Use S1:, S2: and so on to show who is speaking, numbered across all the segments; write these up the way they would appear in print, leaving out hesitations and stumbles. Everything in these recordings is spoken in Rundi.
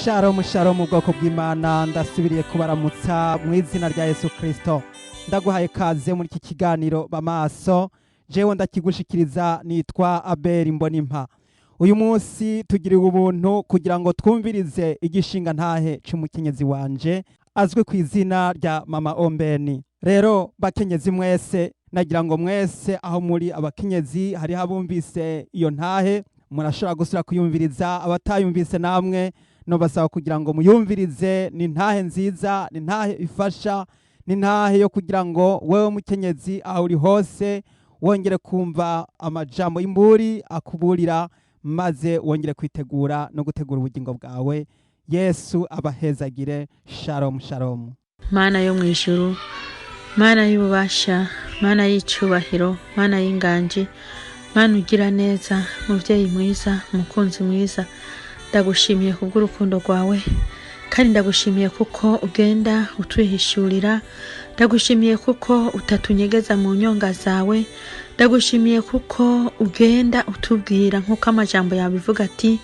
S1: Shalom shalom mu bwoko bw'Imana ndasubiriye kubaramutsa mu izina rya Yesu Kristo. Ndaguhaye kaze muri iki kiganiro bamaso. Jewe ndakigushikiriza nitwa Abel Mbonimpa. Uyu munsi tugiriwe ubuntu kugira ngo twumvirize igishinga ntahe c'umukenyezi wanje azwi ku izina rya Mama Ombeni. Rero bakenyezi mwese nagira ngo mwese aho muri abakenyezi hari habumvise iyo ntahe murashobora gusura kuyumviriza, abatayumvise namwe no basaba kugira ngo muyumvirize. Ni ntahe nziza, ni ntahe ifasha, ni ntahe yo kugira ngo wewe mukenyezi aho uri hose wongere kumva amajambo y'imburi akuburira, maze wongere kwitegura no gutegura ubugingo bwawe. Yesu abahezagire. Shalom shalom.
S2: Mana yo mwijuru, Mana y'ububasha, Mana y'icubahiro, Mana y'inganji, Mana ugira neza, muvyeyi mwiza, mukunzi mwiza, ndagushimiye kubw'urukundo rwawe, kandi ndagushimiye kuko ugenda utwihishurira, ndagushimiye kuko utatunyegeza mu nyonga zawe, ndagushimiye kuko ugenda utubwira nk'uko amajambo yawe bivuga ati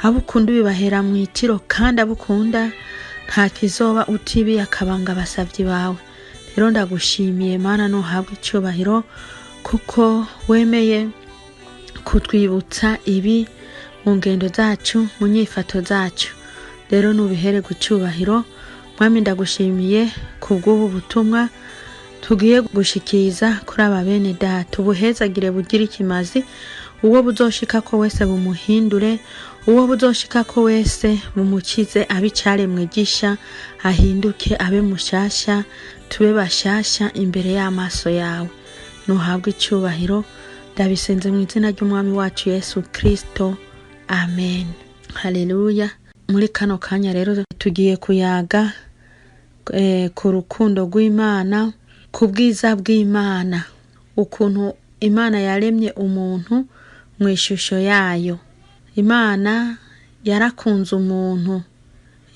S2: abo ukunda ubibahera mu itiro, kandi abo ukunda nta kizoba utibiye akabanga abasavyi bawe. Rero ndagushimiye Mana, nuhabwe icubahiro kuko wemeye kutwibutsa ibi mu ngendo zacu, mu nyifato zacu. Rero nubihere gucubahiro Mwami. Ndagushimiye kubw'ubu butumwa tugiye gushikiriza kuri aba bene data. Ubuhezagire bugira ikimazi, uwo buzoshika ko wese bumuhindure, uwo buzoshika ko wese bumukize abicaremwe gisha, ahinduke abe mushasha, tube bashasha imbere y'amaso yawe. Nuhabwe icubahiro, ndabisenze mu izina ry'umwami wacu Yesu Kristo, amen. Haleluya. Muri kano kanya rero tugiye kuyaga ku rukundo rw'Imana, ku bwiza bw'Imana, ukuntu Imana yaremye umuntu mu ishusho yayo. Imana yarakunze umuntu,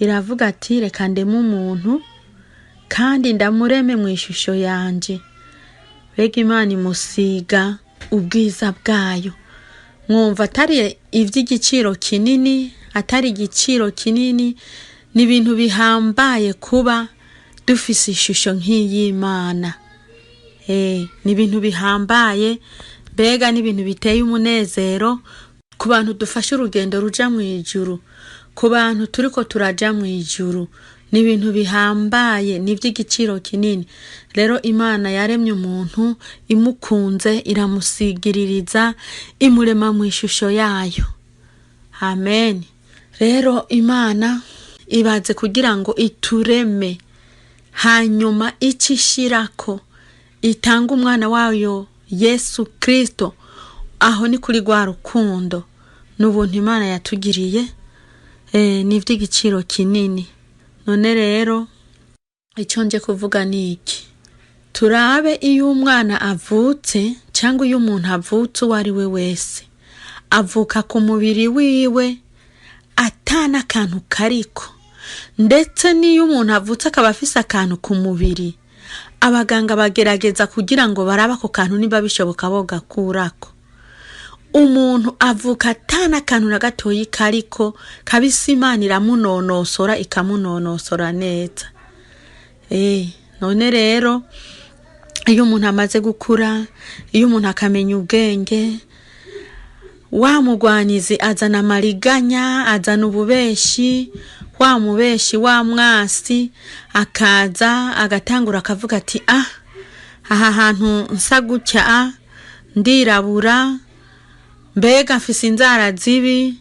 S2: iravuga ati reka ndeme umuntu kandi ndamureme mu ishusho yanje. Bega Imana imusiga ubwiza bwayo. Mwumva atari ivy'igiciro kinini, atari igiciro kinini, ni ibintu bihambaye kuba dufise ishusho nk'iy'Imana. Ni ibintu bihambaye, bega ni ibintu biteye umunezero ku bantu dufashe urugendo ruja mu ijuru, ku bantu turiko turaja mu ijuru. Ni ibintu bihambaye, ni ivy'igiciro kinini. Rero Imana yaremye umuntu, imukunze, iramusigiririza, imurema mu ishusho yayo. Amen. Rero Imana ibaze kugira ngo itureme, hanyuma icishirako itanga umwana wayo Yesu Kristo. Aho ni kuri rwa rukundo n'ubuntu Imana yatugiriye, ni ivy'igiciro kinini. None rero icyo nje kuvuga ni iki: turabe iyo umwana avutse cyangwa iyo umuntu avutse uwo ari we wese, avuka ku mubiri wiwe atana akantu kariko. Ndetse n'iyo umuntu avutse akaba afise akantu ku mubiri, abaganga bagerageza kugira ngo barabe ako kantu niba bishoboka bogakurako. Umuntu avuka atana akantu na gatoyi kariko, kabisa Imana iramunonosora, ikamunonosora neza. None rero iyo umuntu amaze gukura, iyo umuntu akamenya ubwenge, wa mugwanyizi azana amariganya, azana ububeshi, wa mubeshi, wa mwasi akaza agatangura akavuga ati aha hantu nsa gutya, ndirabura, mbega mfise inzara zibi,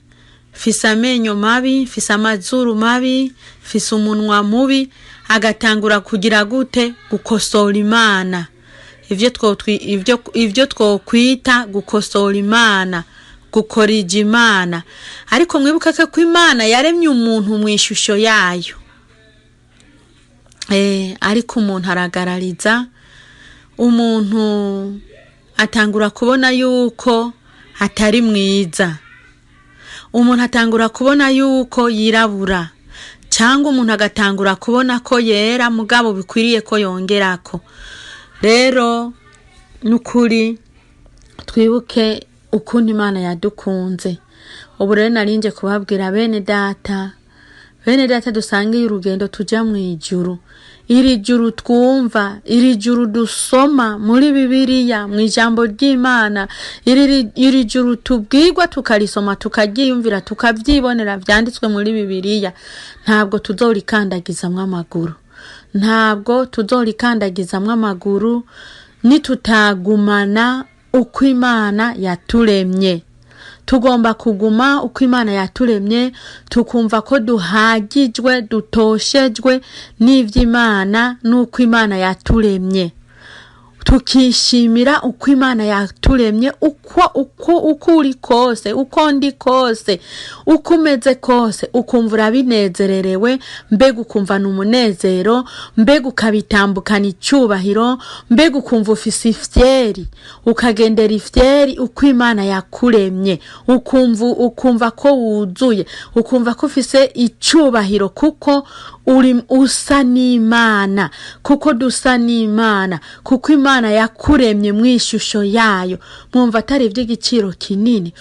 S2: mfise amenyo mabi, mfise amazuru mabi, mfise umunwa mubi. Agatangura kugira gute? Gukosora Imana. Ivyo twokwita gukosora Imana, gukorija Imana. Ariko mwibuka ko Imana yaremye umuntu mu ishusho yayo. Ariko umuntu aragarariza, umuntu atangura kubona yuko atari mwiza, umuntu atangura kubona yuko yirabura, cyangwa umuntu agatangura kubona ko yera mugabo bikwiriye ko yongerako. Rero nukuri twibuke ukuntu Imana yadukunze. Ubu rero narinje kubabwira bene data, bene data dusangiye urugendo tuja mu ijuru. Iri juru twumva, iri juru dusoma muri Bibiliya mu ijambo ry'Imana, iri juru tubwirwa tukarisoma tukaryiyumvira tukavyibonera vyanditswe muri Bibiliya, ntabwo tuzorikandagizamwo amaguru. Ntabwo tuzorikandagizamwo amaguru nitutagumana uko Imana yaturemye. Tugomba kuguma uko Imana yaturemye, tukumva ko duhagijwe, dutoshejwe n'ivy'Imana n'uko Imana yaturemye. Tukishimira uko Imana yaturemye, uko uri kose, uko ndi kose, uko umeze kose, ukumva urabinezererewe, mbega ukumva n'umunezero, mbega ukabitambukana icyubahiro, mbega ukumva ufise ifyeri, ukagendera ifyeri uko Imana yakuremye, ukumva ko wuzuye, ukumva ko ufise icyubahiro kuko usa n'Imana, kuko dusa n'Imana, kuko Imana yakuremye mu ishusho yayo. Mwumva atari ivy'igiciro kinini?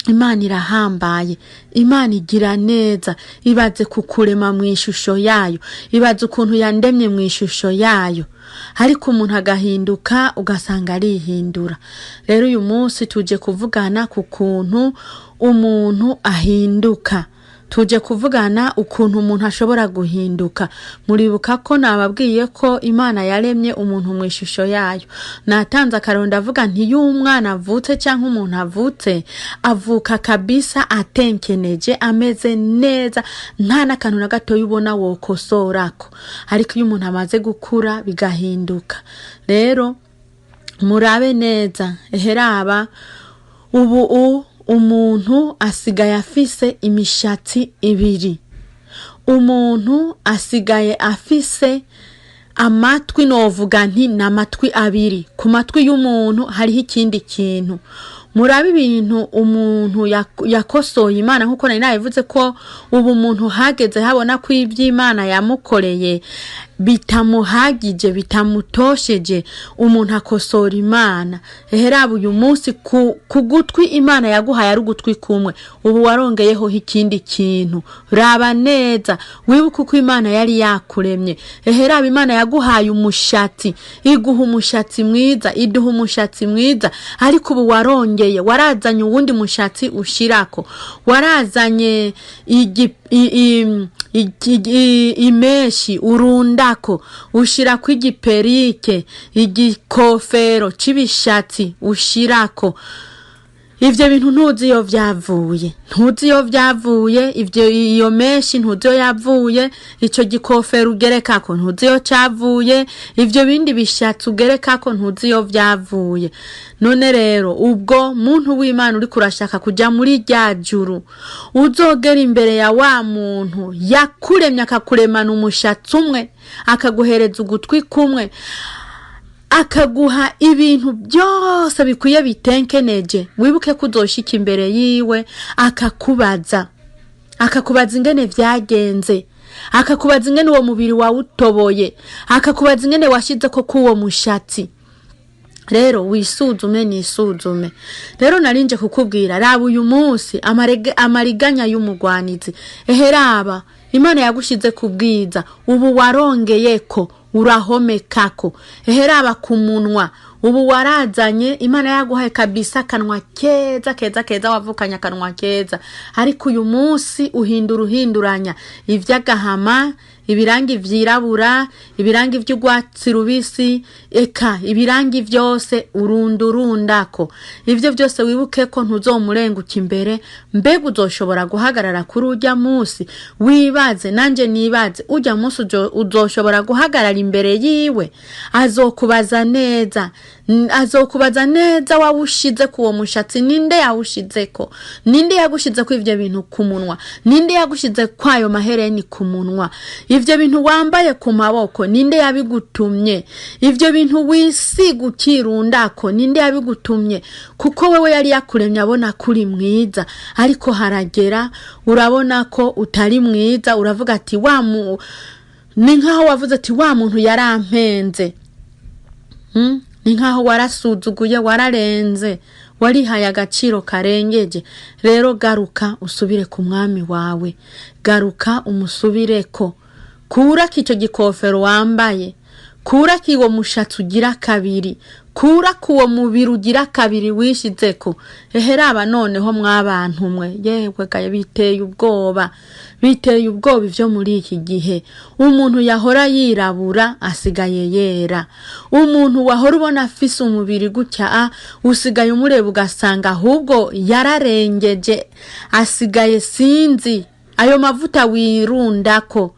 S2: Imana irahambaye, Imana igira neza, ibaze kukurema mu ishusho yayo, ibaze ukuntu yandemye mu ishusho yayo. Ariko umuntu agahinduka ugasanga arihindura. Rero uyu munsi tuje kuvugana ku kuntu umuntu ahinduka. Tuje kuvugana ukuntu umuntu ashobora guhinduka. Muribuka ko nababwiye ko Imana yaremye umuntu mu ishusho yayo. Natanze akaronda avuga nti y'umwana avutse cyangwa umuntu avutse, avuka kabisa atenkeneje, ameze neza, nta nakantu na gato yubona wokosorako. Ariko iyo umuntu amaze gukura bigahinduka. Rero murabe neza, eheraba ubu umuntu asigaye afise imishatsi ibiri. Umuntu asigaye afise amatwi, novuga nti n'amatwi abiri. Ku matwi y'umuntu hariho ikindi kintu. Murabe ibintu umuntu yakosoye Imana, nkuko nari nabivuze ko ubu umuntu hageze habona ko ivy'Imana yamukoreye bitamuhagije, bitamutosheje, umuntu akosora Imana. Eheraba uyu munsi ku gutwi Imana yaguhaye ari ugutwi kumwe, ubu warongeyeho ikindi kintu. Raba neza wibuke uko Imana yari yakuremye. Eheraba Imana yaguhaye umushatsi, iguha umushatsi mwiza, iduha umushatsi mwiza, ariko ubu waronge, warazanye uwundi mushatsi ushirako, warazanye imeshi urundako, ushirako igiperike, igikofero c'ibishatsi ushirako. Ivyo bintu ntuzi iyo vyavuye, iyo meshi ntuzi iyo yavuye, ico gikofero ugerekako ntuzi iyo cavuye, ivyo bindi bishatsi ugerekako ntuzi iyo vyavuye. None rero ubwo muntu w'Imana uri kurashaka kuja muri rya juru, uzogera imbere ya wa muntu yakuremye akakuremana umushatsi umwe, akaguhereza ugutwi kumwe, akaguha ibintu byose bikwiye bitenkeneje. Wibuke ko uzoshika imbere yiwe akakubaza ingene vyagenze, akakubaza ingene uwo mubiri wawutoboye, akakubaza ingene washize ko kuwo mushatsi. Rero wisuzume nisuzume. Rero narinje kukubwira, raba uyu munsi amariganya y'umugwanizi. Eheraba Imana yagushize kubwiza, ubu warongeyeko, urahomekako. Eheraba ku munwa, ubu warazanye, Imana yaguhaye kabisa kanwa keza, wavukanya kanwa keza. Ariko uyu munsi uhinduranya ivy'agahama, ibirangi vyirabura, ibirangi vy'ugwatsi rubisi, eka ibirangi vyose urundako. Ivyo vyose wibuke ko ntuzomurenguka imbere. Mbega uzoshobora guhagarara kuri urya munsi? Wibaze, nanje nibaze, urya munsi uzoshobora guhagarara imbere yiwe? Azokubaza neza wawushize kuwo mushatsi, ninde yawushizeko? Ninde yagushizeko ivyo bintu ku munwa? Ninde yagushize kwayo mahereni ku munwa? Ivyo bintu wambaye ku maboko, ninde yabigutumye? Ivyo bintu wisiga ukirundako, ninde yabigutumye? Kuko wewe yari yakuremye abona kuri mwiza, ariko haragera urabona ko utari mwiza, uravuga ati ni nkaho wavuze ati wa muntu yarampenze. Ni nkaho warasuzuguye, wararenze, warihaye agaciro karengeje. Rero garuka usubire ku mwami wawe, garuka umusubireko. Kurako ico gikofero wambaye, kurako uwo mushatsi ugira kabiri, kurako uwo mubiri ugira kabiri wishizeko. Raba noneho mwabantu mwe, yewe gaye biteye ubwoba ivyo muri iki gihe. Umuntu yahora yirabura asigaye yera, umuntu wahora ubona afise umubiri gutya usigaye umureba ugasanga ahubwo yararengeje, asigaye sinzi ayo mavuta wirundako,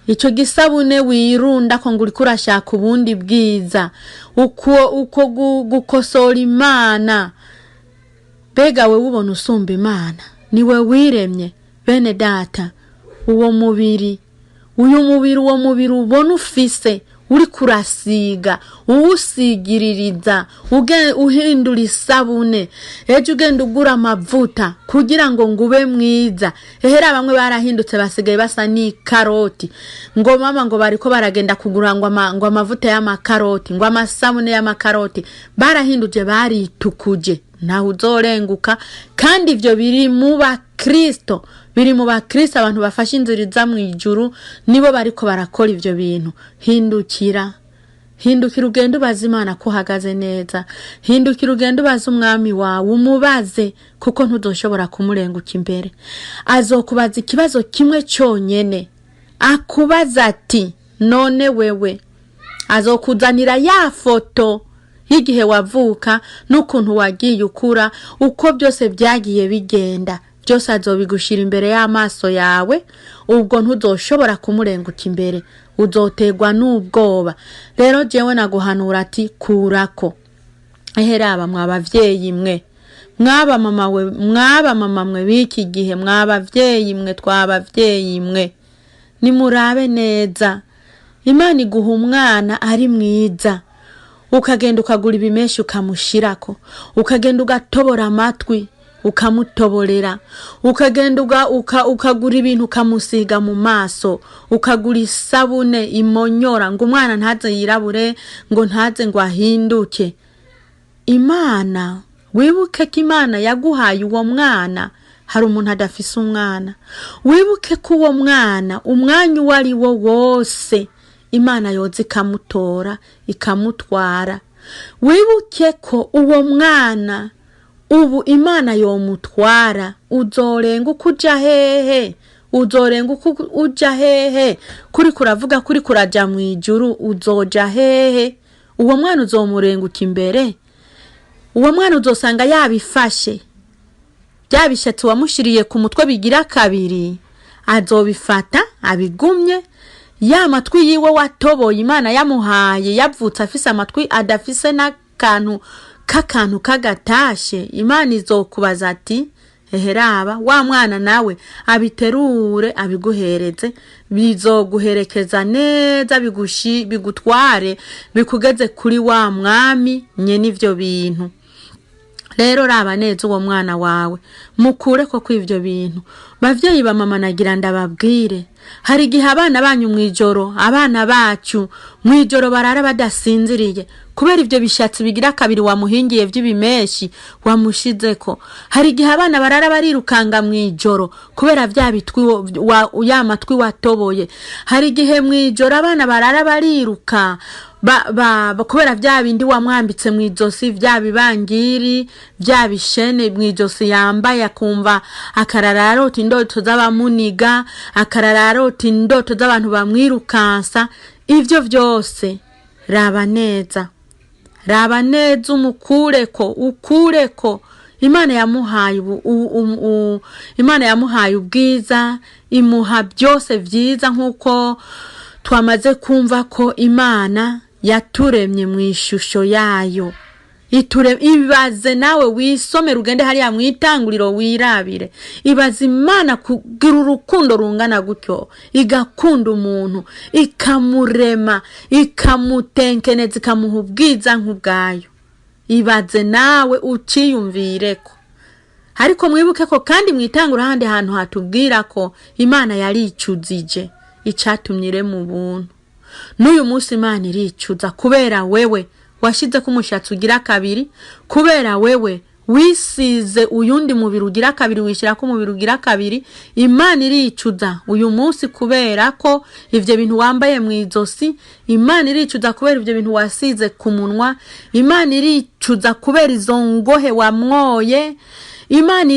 S2: ico gisabune wirundako ngo uriko urashaka ubundi bwiza, uko gukosora Imana. Bega we ubona usumba Imana, niwe wiremye. Bene data, uwo mubiri ubona ufise uri kurasiga, uwusigiririza, uhindura isabune, ejo ugenda ugura amavuta kugira ngo ngube mwiza. Raba bamwe barahindutse basigaye basa ni karoti, ngo mama ngo bariko baragenda kugura ngo amavuta y'amakaroti, ngo amasabune y'amakaroti, barahinduje baritukuje. Naho uzorenguka, kandi ivyo biri mu bakristo, abantu bafashe inzira mu ijuru, nibo bariko barakora ivyo bintu. Hindukira ugenda ubaza Imana ko uhagaze neza, hindukira ugenda ubaza umwami wawe, umubaze, kuko ntuzoshobora kumurenguka imbere. Azokubaza ikibazo kimwe cyonyene, akubaza ati none wewe. Azokuzanira ya foto y'igihe wavuka n'ukuntu wagiye ukura, uko byose byagiye bigenda, byose azobigushira imbere y'amaso yawe. Ubwo ntuzoshobora kumurenguka imbere, uzotegwa n'ubwoba. Rero jewe naguhanura ati kurako. Raba mwabavyeyi mwe, mwaba mama mwe biki gihe, mwabavyeyi mwe, twabavyeyi mwe, nimurabe neza. Imana iguha umwana ari mwiza, ukagenda ukagura ibimeshi ukamushirako, ukagenda ugatobora amatwi ukamutoborera, ukagenda ukagura ibintu ukamusiga mu maso, ukagura isabune imonyora ngo umwana ntaze yirabure, ngo ntaze ngo ahinduke. Imana, wibuke ko Imana yaguhaye uwo mwana. Hari umuntu adafise umwana, wibuke ko uwo mwana umwanya wari wo wose Imana yoza ikamutora ikamutwara. Wibuke ko uwo mwana ubu Imana yomutwara, uzorenga kuja hehe, uzorenga uja hehe, kuri kuravuga kuri kuraja mu ijuru, uzoja hehe? Uwo mwana uzomurenguka imbere, uwo mwana uzosanga yabifashe, byabishatse wamushiriye ku mutwe bigira kabiri, azobifata abigumye. Ya matwi yiwe watoboye Imana yamuhaye, yavutse afise amatwi adafise n'akantu kagatashe, Imana izokubaza ati raba wa mwana nawe abiterure abiguhereze, bizoguherekeza neza, bigutware bikugeze kuri wa mwami nyene ivyo bintu. Rero raba neza uwo mwana wawe, mukure ko kw'ivyo bintu. Bavyeyi ba mama nagira ndababwire, hari igihe abana banyu mwijoro, abana bacu mwijoro barara badasinziriye kubera ivyo bishatsi bigira kabiri wamuhingiye vy'ibimeshi wamushizeko. Hari igihe abana barara barirukanga mwijoro kubera vya bitwi ya matwi watoboye. Hari igihe mwijoro abana barara bariruka kubera vya bindi wamwambitse mwizosi, vya bibangiri, vya bishene mwizosi yambaye, akumva akarararota indoto z'abamuniga, akarararota indoto z'abantu bamwirukansa. Ivyo vyose raba neza ukureko. Imana yamuhaye ubwiza, imuha byose vyiza, nkuko twamaze kumva ko Imana yaturemye mu ishusho yayo. Ibaze nawe wisomera, ugende hariya mwitanguriro wirabire. Ibaze Imana kugira urukundo rungana gutyo, igakunda umuntu, ikamurema, ikamutenkeneza, ikamuha ubwiza nk'ubwayo. Ibaze nawe uciyumvireko. Ariko mwibuke ko kandi mwitangura handi hantu hatubwira ko Imana yaricuzije icatumye irema ubuntu. N'uyu munsi Imana iricuza kubera wewe washize ko umushatsi ugira kabiri, kubera wewe wisize uyundi mubiri ugira kabiri, wishira ko umubiri ugira kabiri. Imana iricuza uyu munsi kubera ko ivyo bintu wambaye mu izosi. Imana iricuza kubera ivyo bintu wasize ku munwa. Imana iricuza kubera izo ngohe wamwoye. Imana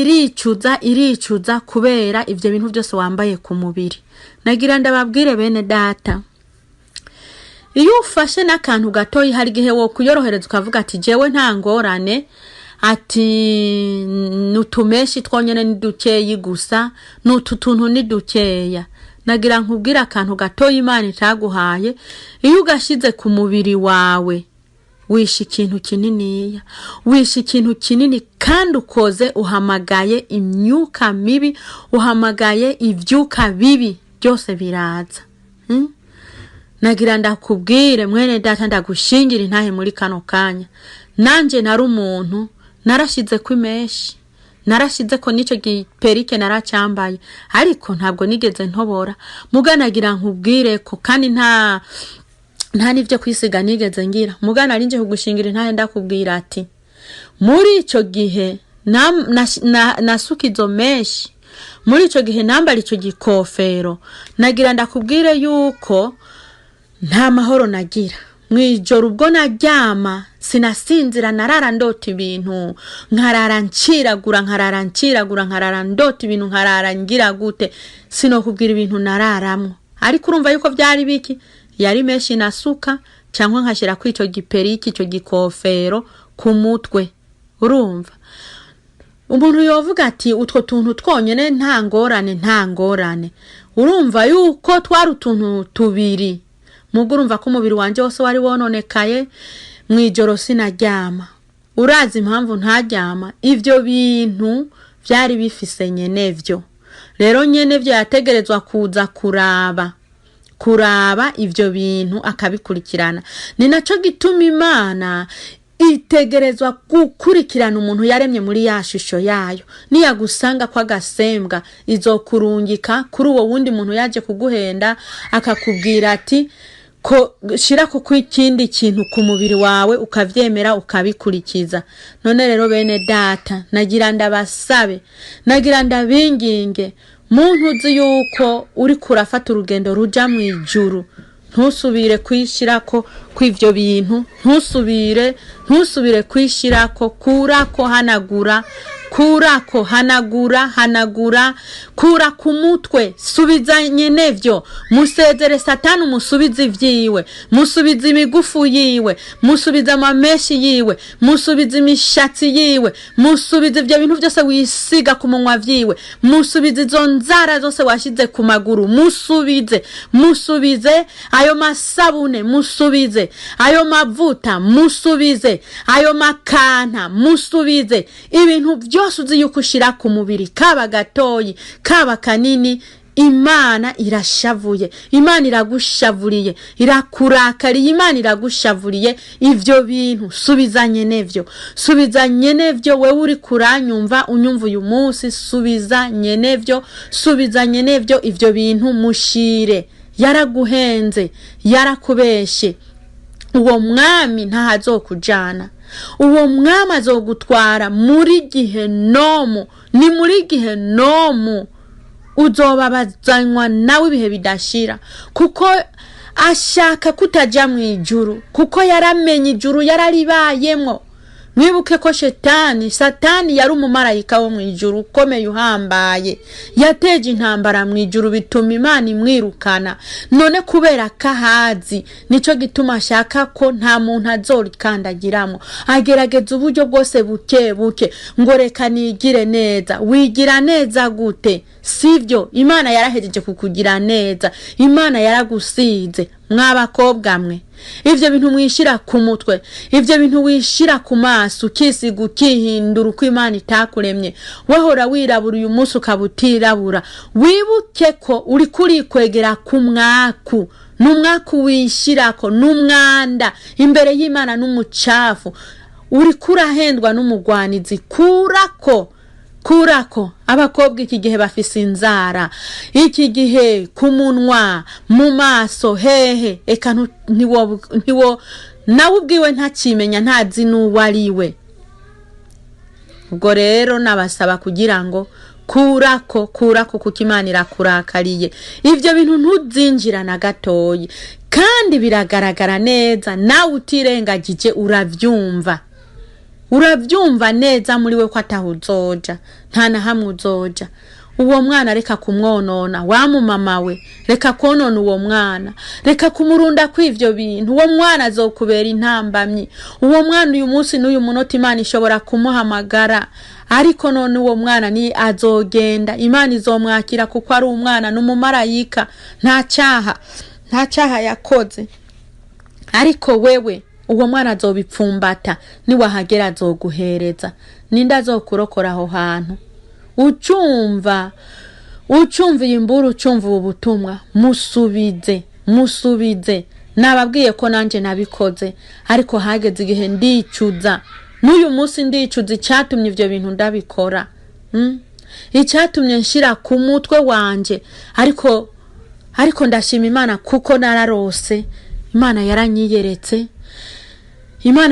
S2: iricuza kubera ivyo bintu byose wambaye ku mubiri. Nagira ndababwire bene data, iyo ufashe n'akantu gatoyi hari gihe wo kuyorohereza ukavuga ati jewe nta ngorane, ati nutumeshi twonyene ni dukeyi gusa, nutu tuntu ni dukeya. Nagira nkubwira akantu gatoyi Imana itaguhaye, iyo ugashize ku mubiri wawe wisha ikintu kininiya, wisha ikintu kinini, kandi ukoze uhamagaye imyuka mibi, uhamagaye ivyuka bibi, byose biraza. Nagira ndakubwire mwene data, ndagushingira intahe muri kano kanya. Nanje nari umuntu narashize ku imeshi, narashize ko nico giperike naracambaye, ariko ntabwo nigeze ntobora. Muganagira nkubwire ko kandi nta nivyo kwisiga nigeze ngira. Mugana ari nje kugushingira intahe ndakubwira ati muri ico gihe nasuka izo meshi, muri ico gihe nambara ico gikofero, nagira ndakubwire yuko nta mahoro nagira. Mwijoro ubwo naryama sinasinzira, narara ndota ibintu, nkarara nciragura, nkarara ndota ibintu, nkarara ngira gute, sinokubwira ibintu nararamwo. Ariko urumva yuko byari biki? Yari meshi nasuka cyangwa nkashira ku ico giperiki, ico gikofero ku mutwe. Urumva umuntu yovuga ati utwo tuntu twonyene nta ngorane. Urumva yuko twari utuntu tubiri. Mugurumva ko umubiri wanje wose wari wononekaye. Mwijoro sinaryama. Urazi impamvu ntaryama? Ivyo bintu vyari bifise nyenevyo. Rero nyenevyo yategerezwa kuza kuraba ivyo bintu akabikurikirana. Ni naco gituma Imana itegerezwa gukurikirana umuntu yaremye muri ya shusho yayo. Niyagusanga kwa gasembwa izokurungika kuri uwo wundi muntu yaje kuguhenda, akakubwira ati ko shira ko kwikindi kintu ku mubiri wawe, ukavyemera ukabikurikiza. None rero bene data, nagira ndabasabe, nagira ndabinginge, muntu uzi yuko uri kurafata urugendo ruja mu ijuru, ntusubire kwishirako kw'ivyo bintu, ntusubire kwishirako. Hanagura, kura ku mutwe, subiza nyenevyo. Musezere Satani, musubize ivyiwe, musubize imigufu yiwe, musubize amameshi yiwe, musubize imishatsi yiwe, musubize ivyo bintu byose wisiga ku munwa vyiwe, musubize izo nzara zose washize ku maguru, musubize ayo masabune, musubize ayo mavuta, musubize ayo makanta, musubize ibintu byose uzi yuko ushira ku mubiri, kaba gatoyi kaba kanini. Imana irashavuye, Imana iragushavuriye, irakurakariye, Imana iragushavuriye. Ivyo bintu subizanye nevyo. Wewe uri kuranyumva, unyumva uyu munsi, subizanye nevyo. Ivyo bintu mushire. Yaraguhenze, yarakubeshe. Uwo mwami ntahazokujana. Uwo mwami azogutwara muri Gihenomu. Ni muri Gihenomu uzobabazanywa nawe ibihe bidashira, kuko ashaka kutaja mu ijuru, kuko yaramenye ijuru yararibayemwo. Mwibuke ko Satani yari umumarayika wo mu ijuru ukomeye uhambaye, yateje intambara mu ijuru bituma Imana imwirukana. None kubera kahazi, nico gituma ashaka ko nta muntu azorikandagiramo. Agerageza uburyo bwose buke ngo reka nigire neza. Wigira neza gute? Sivyo. Imana yarahejeje kukugira neza, Imana yaragusize. Mwabakobwa mwe, ivyo bintu mwishira ku mutwe, ivyo bintu wishira ku maso, ukisiga ukihindura uko Imana itakuremye, wahora wirabura uyu munsi ukabutirabura. Wibuke ko uri kwegera ku mwaku, n'umwaku wishirako, n'umwanda imbere y'Imana, n'umucafu. Uri kurahendwa n'umugwanizi. Kurako. Abakobwa iki gihe bafise inzara, iki gihe ku munwa, mu maso, hehe, eka nawe ubwiwe ntakimenya ntazi n'uwo ari we. Ubwo rero nabasaba kugira ngo kurako kuko Imana irakurakariye. Ivyo bintu ntuzinjira na gatoyi, kandi biragaragara neza nawe utirengagije uravyumva neza muri we ko atahuzoja, nta na hamwe uzoja. Uwo mwana reka kumwonona, wa mama we reka konona uwo mwana, reka kumurunda kw'ivyo bintu. Uwo mwana azokubera intambamyi. Uwo mwana uyu munsi n'uyu munota Imana ishobora kumuhamagara, ariko none uwo mwana ni azogenda, Imana izomwakira kuko ari umwana n'umumarayika, nta cyaha yakoze. Ariko wewe uwo mwana azobipfumbata, niwahagera azoguhereza. Ninda azokurokora aho hantu? Ucumva imburu, ucumva ubutumwa, musubize. Nababwiye ko nanje nabikoze, ariko hageze igihe ndicuza. N'uyu munsi ndicuza icyatumye ivyo bintu ndabikora. Icyatumye nshira ku mutwe wanje, ariko ndashima Imana kuko nararose. Imana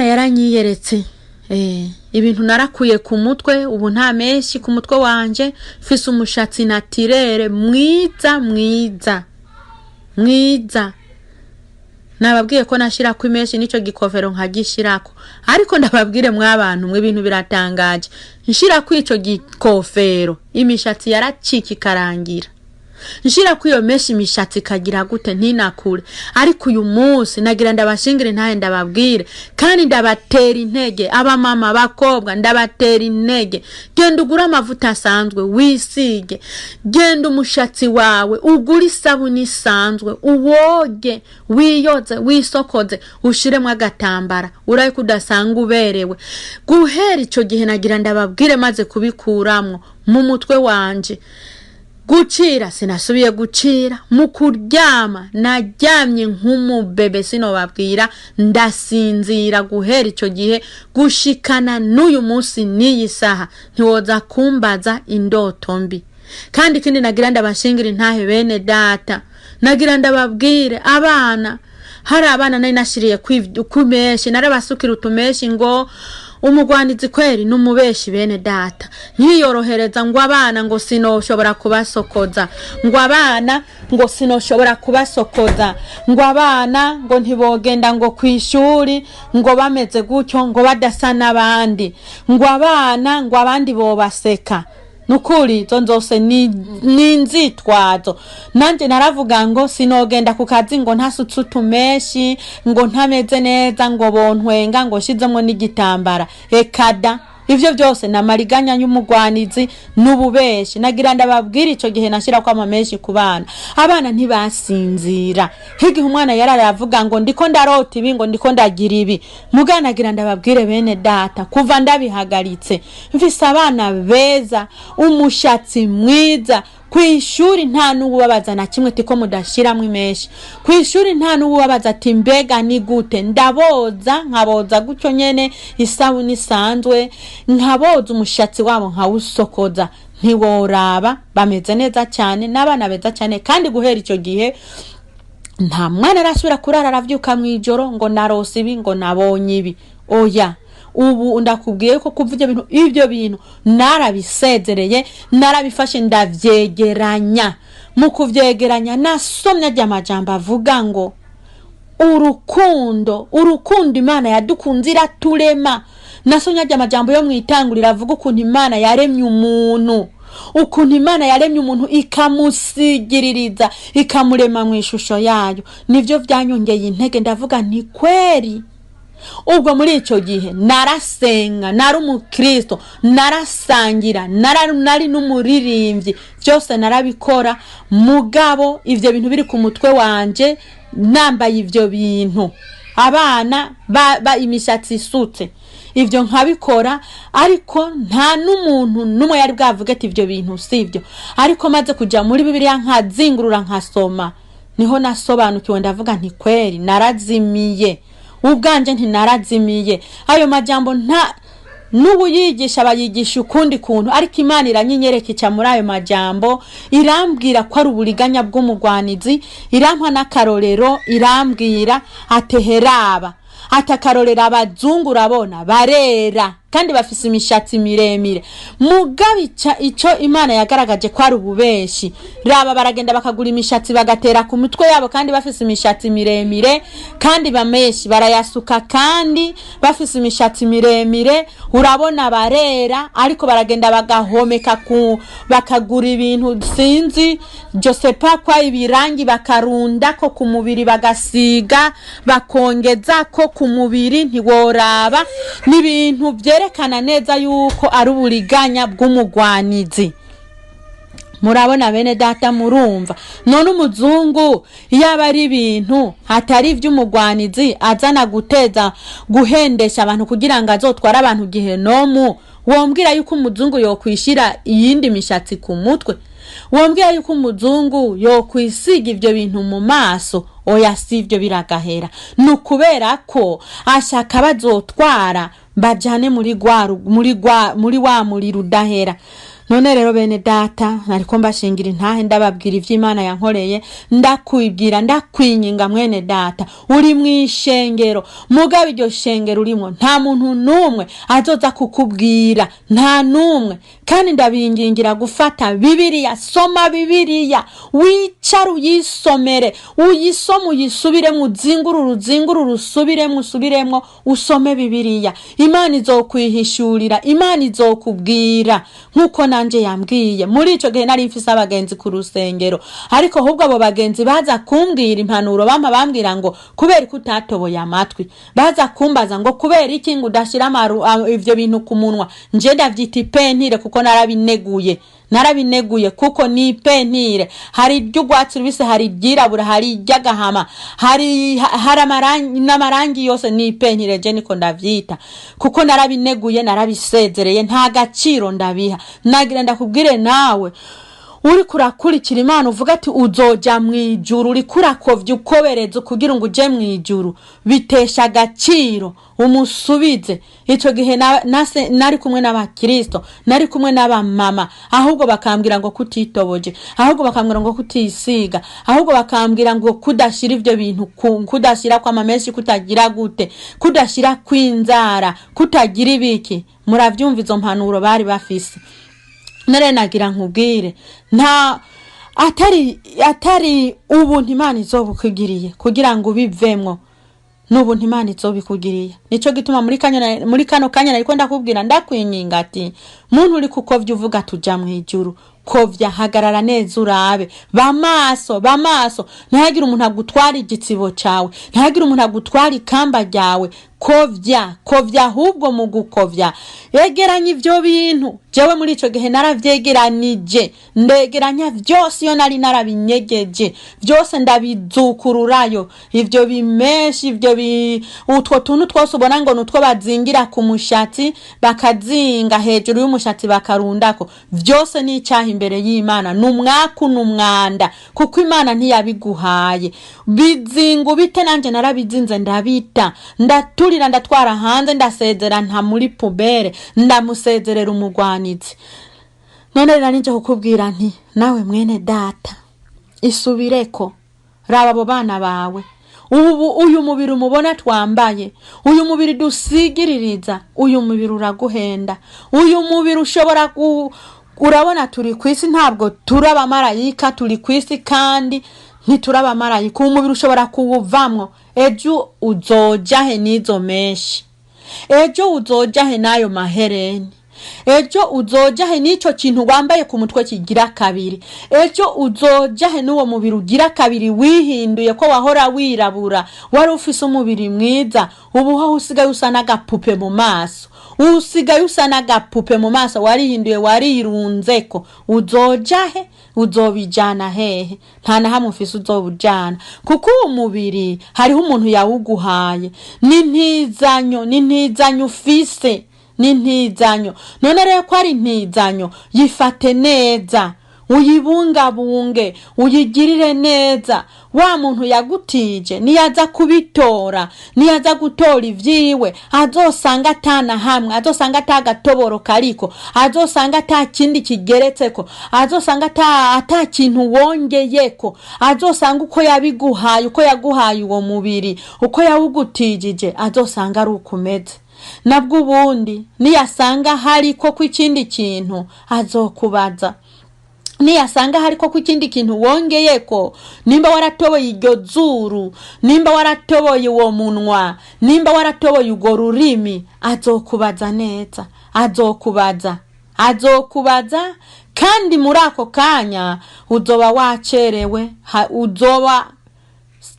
S2: yaranyiyeretse. Ibintu narakuye ku mutwe, ubu nta meshi ku mutwe wanje, mfise umushatsi natirere mwiza. Nababwiye ko nashira ku imeshi nico gikofero nkagishirako, ariko ndababwire mwabantu mwe ibintu biratangaje. Nshira ku ico gikofero imishatsi yaracika ikarangira. Nshira ku iyo meshi imishatsi kagira gute ntinakure. Ariko uyu munsi nagira ndabashingire ntahe ndababwire, kandi ndabatera intege. Aba mama bakobwa ndabatera intege. Genda ugura amavuta asanzwe wisige, genda umushatsi wawe ugura isabuni isanzwe, uwoge, wiyoze, wisokoze, ushiremo agatambara, uraye kudasanga uberewe. Guhera ico gihe nagira ndababwire maze kubikuramwo mu mutwe wanje. Gucira sinasubiye gucira, mu kuryama naryamye nk'umubebe sinobabwira, ndasinzira guhera ico gihe gushikana n'uyu munsi n'iyi saha. Ntiwoza kumbaza indoto mbi. Kandi kindi nagira ndabashingira intahe bene data, nagira ndababwire abana, hari abana nari nashiriye kumeshi, narabasukira utumeshi ngo umugwanizi kweri n'umubeshi bene data. Nkiyorohereza ngo abana ngo sinoshobora kubasokoza, ngo abana ngo sinoshobora kubasokoza, ngo abana ngo ntibogenda ngo kwishuri ngo bameze gutyo ngo badasa n'abandi, ngo abana ngo abandi bobaseka. Nukuri zonzose ni nzitwazo. Nanje naravuga ngo sinogenda ku kazi ngo ntasutse utumeshi, ngo ntameze neza, ngo bontwenga, ngo shizemo n'igitambara. Ekada ivyo byose namariganya y'umugwanizi n'ububeshi. Nagira ndababwira ico gihe nashira kwa amameshi ku bana. Abana ntibasinzira. Higi umwana yararavuga ngo ndiko ndarota ibi, ngo ndiko ndagira ibi. Mugana nagira ndababwire bene data, kuva ndabihagaritse mfise abana beza, umushatsi mwiza. Kwishuri nta n'ubabaza na kimwe tiko mudashiramwe imeshi. Kwishuri nta n'ubabaza ati mbega ni gute. Ndaboza nkaboza gutyo nyene isabuni isanzwe, nkaboza umushatsi wabo nkawusokoza. Ntiworaba bameze neza cyane, n'abana beza cyane. Kandi guhera ico gihe nta mwana arasubira kurara aravyuka mwijoro ngo narose ibi, ngo nabonye ibi. Oya, ubu ndakubwiye ko kuvuga ibyo bintu narabisezereye, narabifashe ndavyegeranya. Mu kuvyegeranya nasomye ry'amajambo avuga ngo urukundo Imana yadukunzira turema. Nasomye ry'amajambo yo mwitangurira avuga ukuntu Imana yaremye umuntu, ukuntu Imana yaremye umuntu ikamusigiririza, ikamurema mu ishusho yayo. Nivyo vyanyongeye intege, ndavuga nti kweri. Ubwo muri ico gihe narasenga, nari umukristo, narasangira, nari n'umuririmbyi, byose narabikora. Mugabo ivyo bintu biri ku mutwe wanje, nambaye ivyo bintu. Abana imishatsi isutse, ivyo nkabikora, ariko nta n'umuntu numwe yari bwavuga ati ivyo bintu sivyo. Ariko maze kuja muri Bibiliya nkazingurura nkasoma, niho nasobanukiwe ndavuga nti kweri narazimiye. Ubwanje ntinarazimiye. Ayo majambo nta nubu yigisha bayigisha ukundi kuntu, ariko Imana iranyinyerekica muri ayo majambo, irambwira ko ari uburiganya bw'umugwanizi, irampa n'akarorero, irambwira ateheraba atakarorera abazungu urabona barera kandi bafise imishatsi miremire. Mugabica ico Imana yagaragaje ko ari ububeshi. Raba baragenda bakagura imishatsi bagatera ku mutwe yabo kandi bafise imishatsi miremire, kandi bameshi barayasuka kandi bafise imishatsi miremire. Urabona barera ariko baragenda bagahomeka bakagura ibintu sinzi Josepa kwa ibirangi bakarunda ko ku mubiri bagasiga bakongeza ko ku mubiri ntiworaba. N'ibintu byerekana neza yuko ari uburiganya bw'umugwanizi. Murabona bene data, murumva none umuzungu yaba ari ibintu hatari ivy'umugwanizi azana guteza guhendesha abantu kugira ngo azotwara abantu gihenomu, wombwira yuko umuzungu yokwishira iyindi mishatsi ku mutwe? Wombwira yuko umuzungu yokwisiga ivyo bintu mu maso? Oya, sivyo biragahera. Nukubera ko ashaka bazotwara bajane muri wa muriro udahera. None rero bene data, nariko mbashingira intahe ndababwira ivy'Imana yankoreye, ndakwibwira ndakwinginga mwene data, uri mwishengero mugabe iryo shengero urimo nta muntu numwe azoza kukubwira, nta numwe. Kandi ndabingingira gufata Bibiliya, soma Bibiliya, wicara uyisomere, uyisome uyisubiremo, uzingururu usubiremo usome Bibiliya. Imana izokwihishurira, Imana izokubwira nkuko nanje yambwiye. Muri ico gihe nari mfise abagenzi ku rusengero, ariko ahubwo abo bagenzi baza kumbwira impanuro, bambwira ngo kubera ko utatoboye amatwi, baza kumbaza ngo kubera iki ngo udashira ivyo bintu ku munwa. Nje ndavyita ipentire kuko narabineguye kuko ni ipentire. Hari ry'ugwatsi rubise, hari ryirabura, hari ry'agahama, hari amarangi yose ni ipentire. Je niko ndavyita kuko narabineguye, narabisezereye, nta gaciro ndabiha. Nagira ndakubwire nawe uri kurakurikira Imana uvuga ati uzoja mwijuru, uri kurakovya ukobereza kugira ngo uje mwijuru, bitesha agaciro umusubize. Ico gihe nari kumwe n'abakristo, nari kumwe n'abamama, ahubwo bakambwira ngo kutitoboje, ahubwo bakambwira ngo kutisiga, ahubwo bakambwira ngo kudashira ivyo bintu, kudashira kwa mameshi, kutagira gute, kudashira kwinzara, kutagira ibiki. Muravyumva izo mpanuro bari bafise. Nare nagira nkubwire nta atari ubuntu Imana izobukugiriye kugira ngo bivemwo, n'ubuntu Imana izobikugiriye. Nico gituma muri kano kanya nariko ndakubwira ndakwinginga ati muntu uri kukovya uvuga tuja mwijuru, kovya hagarara neza urabe, bamaso ntihagire umuntu agutwara igitsibo cawe, ntihagire umuntu agutwara ikamba ryawe. Kovya ahubwo mu gukovya yegeranya ivyo bintu. Jewe muri ico gihe naravyegeranije, ndegeranya vyose iyo nari narabinyegeje vyose ndabizukururayo. Ivyo bimeshi, utwo tuntu twose ubona ngo nutwo bazingira ku mushatsi bakazinga hejuru y'umushatsi bakarundako, vyose ni icaha imbere y'Imana, numwaku numwanda kuko Imana ntiyabiguhaye. Bizingu bite nanje narabizinze ndabita, ndaturira ndatwara hanze, ndasezera nta muri pubere, ndamusezerera umugwanizi. None rero nije kukubwira nti nawe mwene data isubireko, raba abo bana bawe. Uyu mubiri umubona twambaye, uyu mubiri dusigiririza, uyu mubiri uraguhenda, uyu mubiri ushobora urabona turi kwisi, ntabwo turaba marayika, turi kwisi kandi ntituraba marayika. Umubiri ushobora kuwuvamwo. Ejo uzojahe nizo meshi, ejo uzojahe nayo mahereni, ejo uzojahe nico kintu wambaye ku mutwe kigira kabiri, ejo uzojahe n'uwo mubiri ugira kabiri wihinduye ko wahora wirabura, wari ufise umubiri mwiza, ubu ho usigaye usa n'agapupe mu maso, warihinduye, warirunzeko. Uzojahe, uzobijana hehe? Nta na hamwe ufise uzobujana kuko umubiri hariho umuntu yawuguhaye. N'intizanyo ufise, n'intizanyo. None rero ko ari intizanyo, yifate neza, uyibungabunge, uyigirire neza. Wa muntu yagutije niyaza kubitora, niyaza gutora ivyiwe, azosanga atana hamwe, azosanga atagatoboro kariko, azosanga ata kindi kigeretseko, azosanga ata kintu wongeyeko, azosanga uko yabiguhaye, uko yaguhaye uwo mubiri, uko yawugutijije, azosanga ari ukumeze. Nabwo ubundi niyasanga hariko kw'ikindi kintu azokubaza. Niyasanga hariko kw'ikindi kintu wongeyeko, nimba waratoboye iryo zuru, nimba waratoboye uwo munwa, nimba waratoboye urwo rurimi, azokubaza neza, azokubaza kandi muri ako kanya uzoba wacerewe,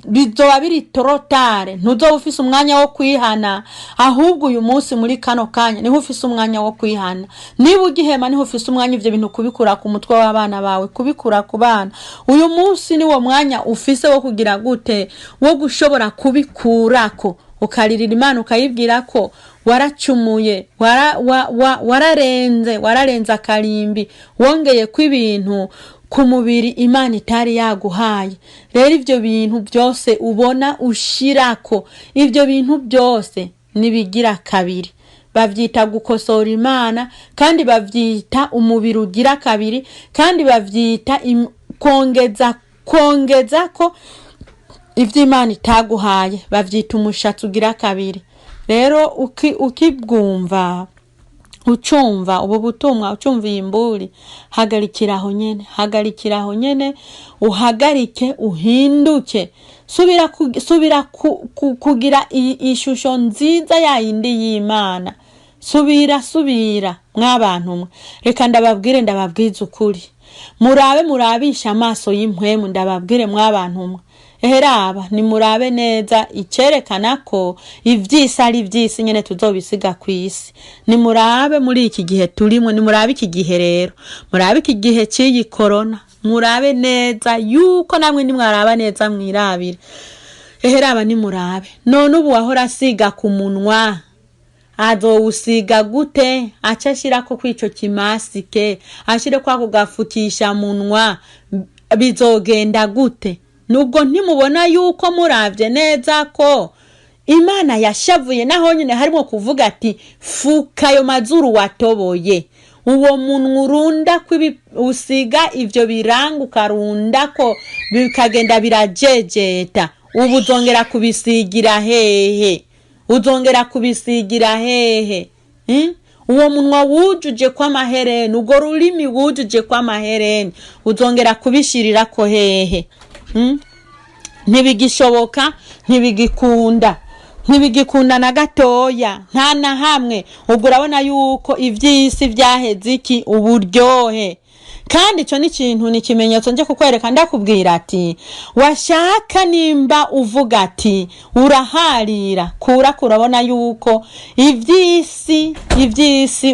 S2: bizoba biri torotare, ntuzoba ufise umwanya wo kwihana. Ahubwo uyu munsi muri kano kanya niho ufise umwanya wo kwihana. Niba ugihema niho ufise umwanya ivyo bintu kubikura ku mutwe w'abana bawe, kubikura ku bana. Uyu munsi niwo mwanya ufise wo kugira gute, wo gushobora kubikurako, ukaririra Imana ukayibwira ko waracumuye, wararenze akarimbi, wongeye kw'ibintu ku mubiri Imana itari yaguhaye. Rero ivyo bintu byose ubona ushirako, ivyo bintu byose nibigira kabiri. Bavyita gukosora Imana, kandi bavyita umubiri ugira kabiri, kandi bavyita kongeza ko ivyo Imana itaguhaye, bavyita umushatsi ugira kabiri. Rero ukibwumva, ucumva ubu butumwa, ucumva imburi, hagarikiraho nyene, uhagarike, uhinduke, subira kugira ishusho nziza ya yindi y'Imana. Subira mwabantu mwe. Reka ndababwize ukuri, murabisha amaso y'impwemu, ndababwire mwabantu mwe. Eheraba nimurabe neza icerekana ko ivyisi ari vyisi nyene tuzobisiga kwisi. Nimurabe muri iki gihe turimo, nimurabe iki gihe rero, murabe iki gihe cy'iyi corona, murabe neza yuko namwe nimwaraba neza mwirabire. Eheraba nimurabe, none ubu wahora asiga ku munwa, azowusiga gute? Acashirako kwico kimasike, ashire kwa kugafutisha munwa, bizogenda gute? Nubwo ntimubona yuko muravye neza ko Imana yashavuye, naho nyine harimo kuvuga ati fuka ayo mazuru watoboye, uwo munwa urunda usiga ivyo biranga, ukarunda ko bikagenda birajejeta. Ubu uzongera kubisigira hehe? Uwo munwa wujuje kwa mahereni, urwo rurimi wujuje kwa mahereni, uzongera kubishirira ko hehe? Ntibigishoboka, ntibigikunda na gatoya, nta na hamwe. Ubwo urabona yuko ivyisi vyaheze iki? Uburyohe. Kandi ico ni ikintu, ni ikimenyetso nje kukwereka, ndakubwira ati washaka nimba uvuga ati uraharira, urabona yuko ivyisi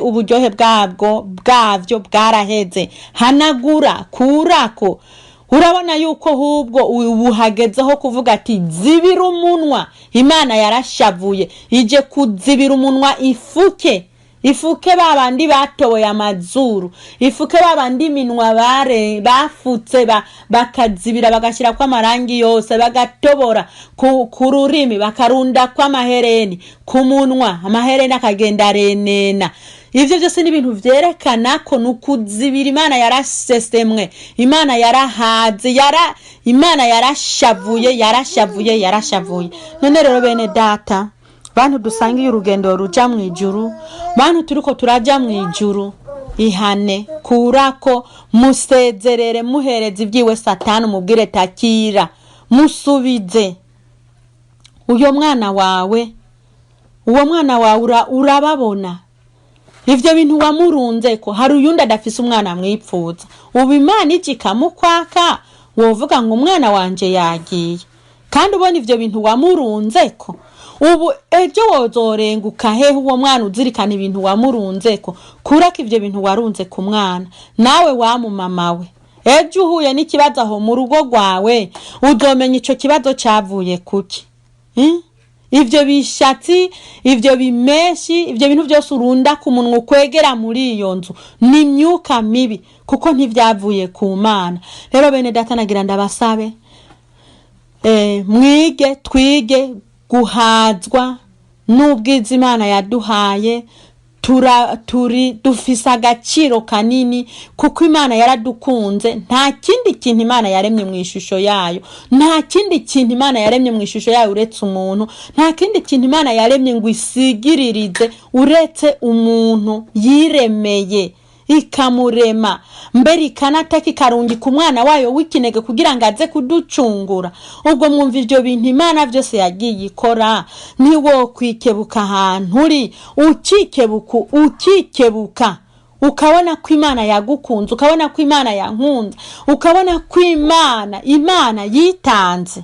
S2: uburyohe bwavyo bwaraheze. Hanagura, kurako. Urabona yuko hubwo ubuhagezeho kuvuga ati zibira umunwa. Imana yarashavuye, ije kuzibira umunwa, ifuke babandi batoboye amazuru, ifuke babandi minwa bafutse bakazibira, bagashira kwa marangi yose, bagatobora ku rurimi, bakarunda kwa mahereni, ku munwa amahereni akagenda renena. Ivyo byose ni ibintu vyerekana ko nukuzibira. Imana yarasesemwe, Imana yarahaze, Imana yarashavuye. None rero bene data, bantu dusangiye urugendo ruja mu ijuru, bantu turiko turaja mu ijuru, ihane, kurako, musezerere, muhereze ibyiwe Satani, mubwire takira, musubize. Uwo mwana wawe urababona ivyo bintu wamurunze ko hari uyundi adafise umwana mwipfuza. Ubu Imana ikikamukwaka, wovuga ngo umwana wanje yagiye, kandi ubona ivyo bintu wamurunze ko. Ubu ejo wozorenguka hehe uwo mwana uzirikana ibintu wamurunze ko? Kurako ivyo bintu warunze ku mwana. Nawe wa mama we, ejo uhuye n'ikibazo aho mu rugo rwawe, uzomenya ico kibazo cavuye kuki. ivyo bishatsi, ivyo bimeshi, ivyo bintu byose urunda ku munwa ukwegera muri iyo nzu ni imyuka mibi, kuko ntivyavuye ku Mana. Rero bene data nagira ndabasabe mwige twige guhazwa n'ubwiza Imana yaduhaye. Dufise agaciro kanini kuko Imana yaradukunze. Nta kindi kintu Imana yaremye mu ishusho yayo, nta kindi kintu Imana yaremye mu ishusho yayo uretse umuntu, nta kindi kintu Imana yaremye ngo isigiririze uretse umuntu yiremeye ikamurema, mbere ikanataka ikarungika umwana wayo w'ikinege kugira ngo aze kuducungura. Ubwo mwumva ivyo bintu Imana byose yagiye ikora, niwo kwikebuka ahantu uri ukikebuka ukabona ko Imana yagukunze, ukabona ko Imana yankunze, ukabona ko Imana yitanze,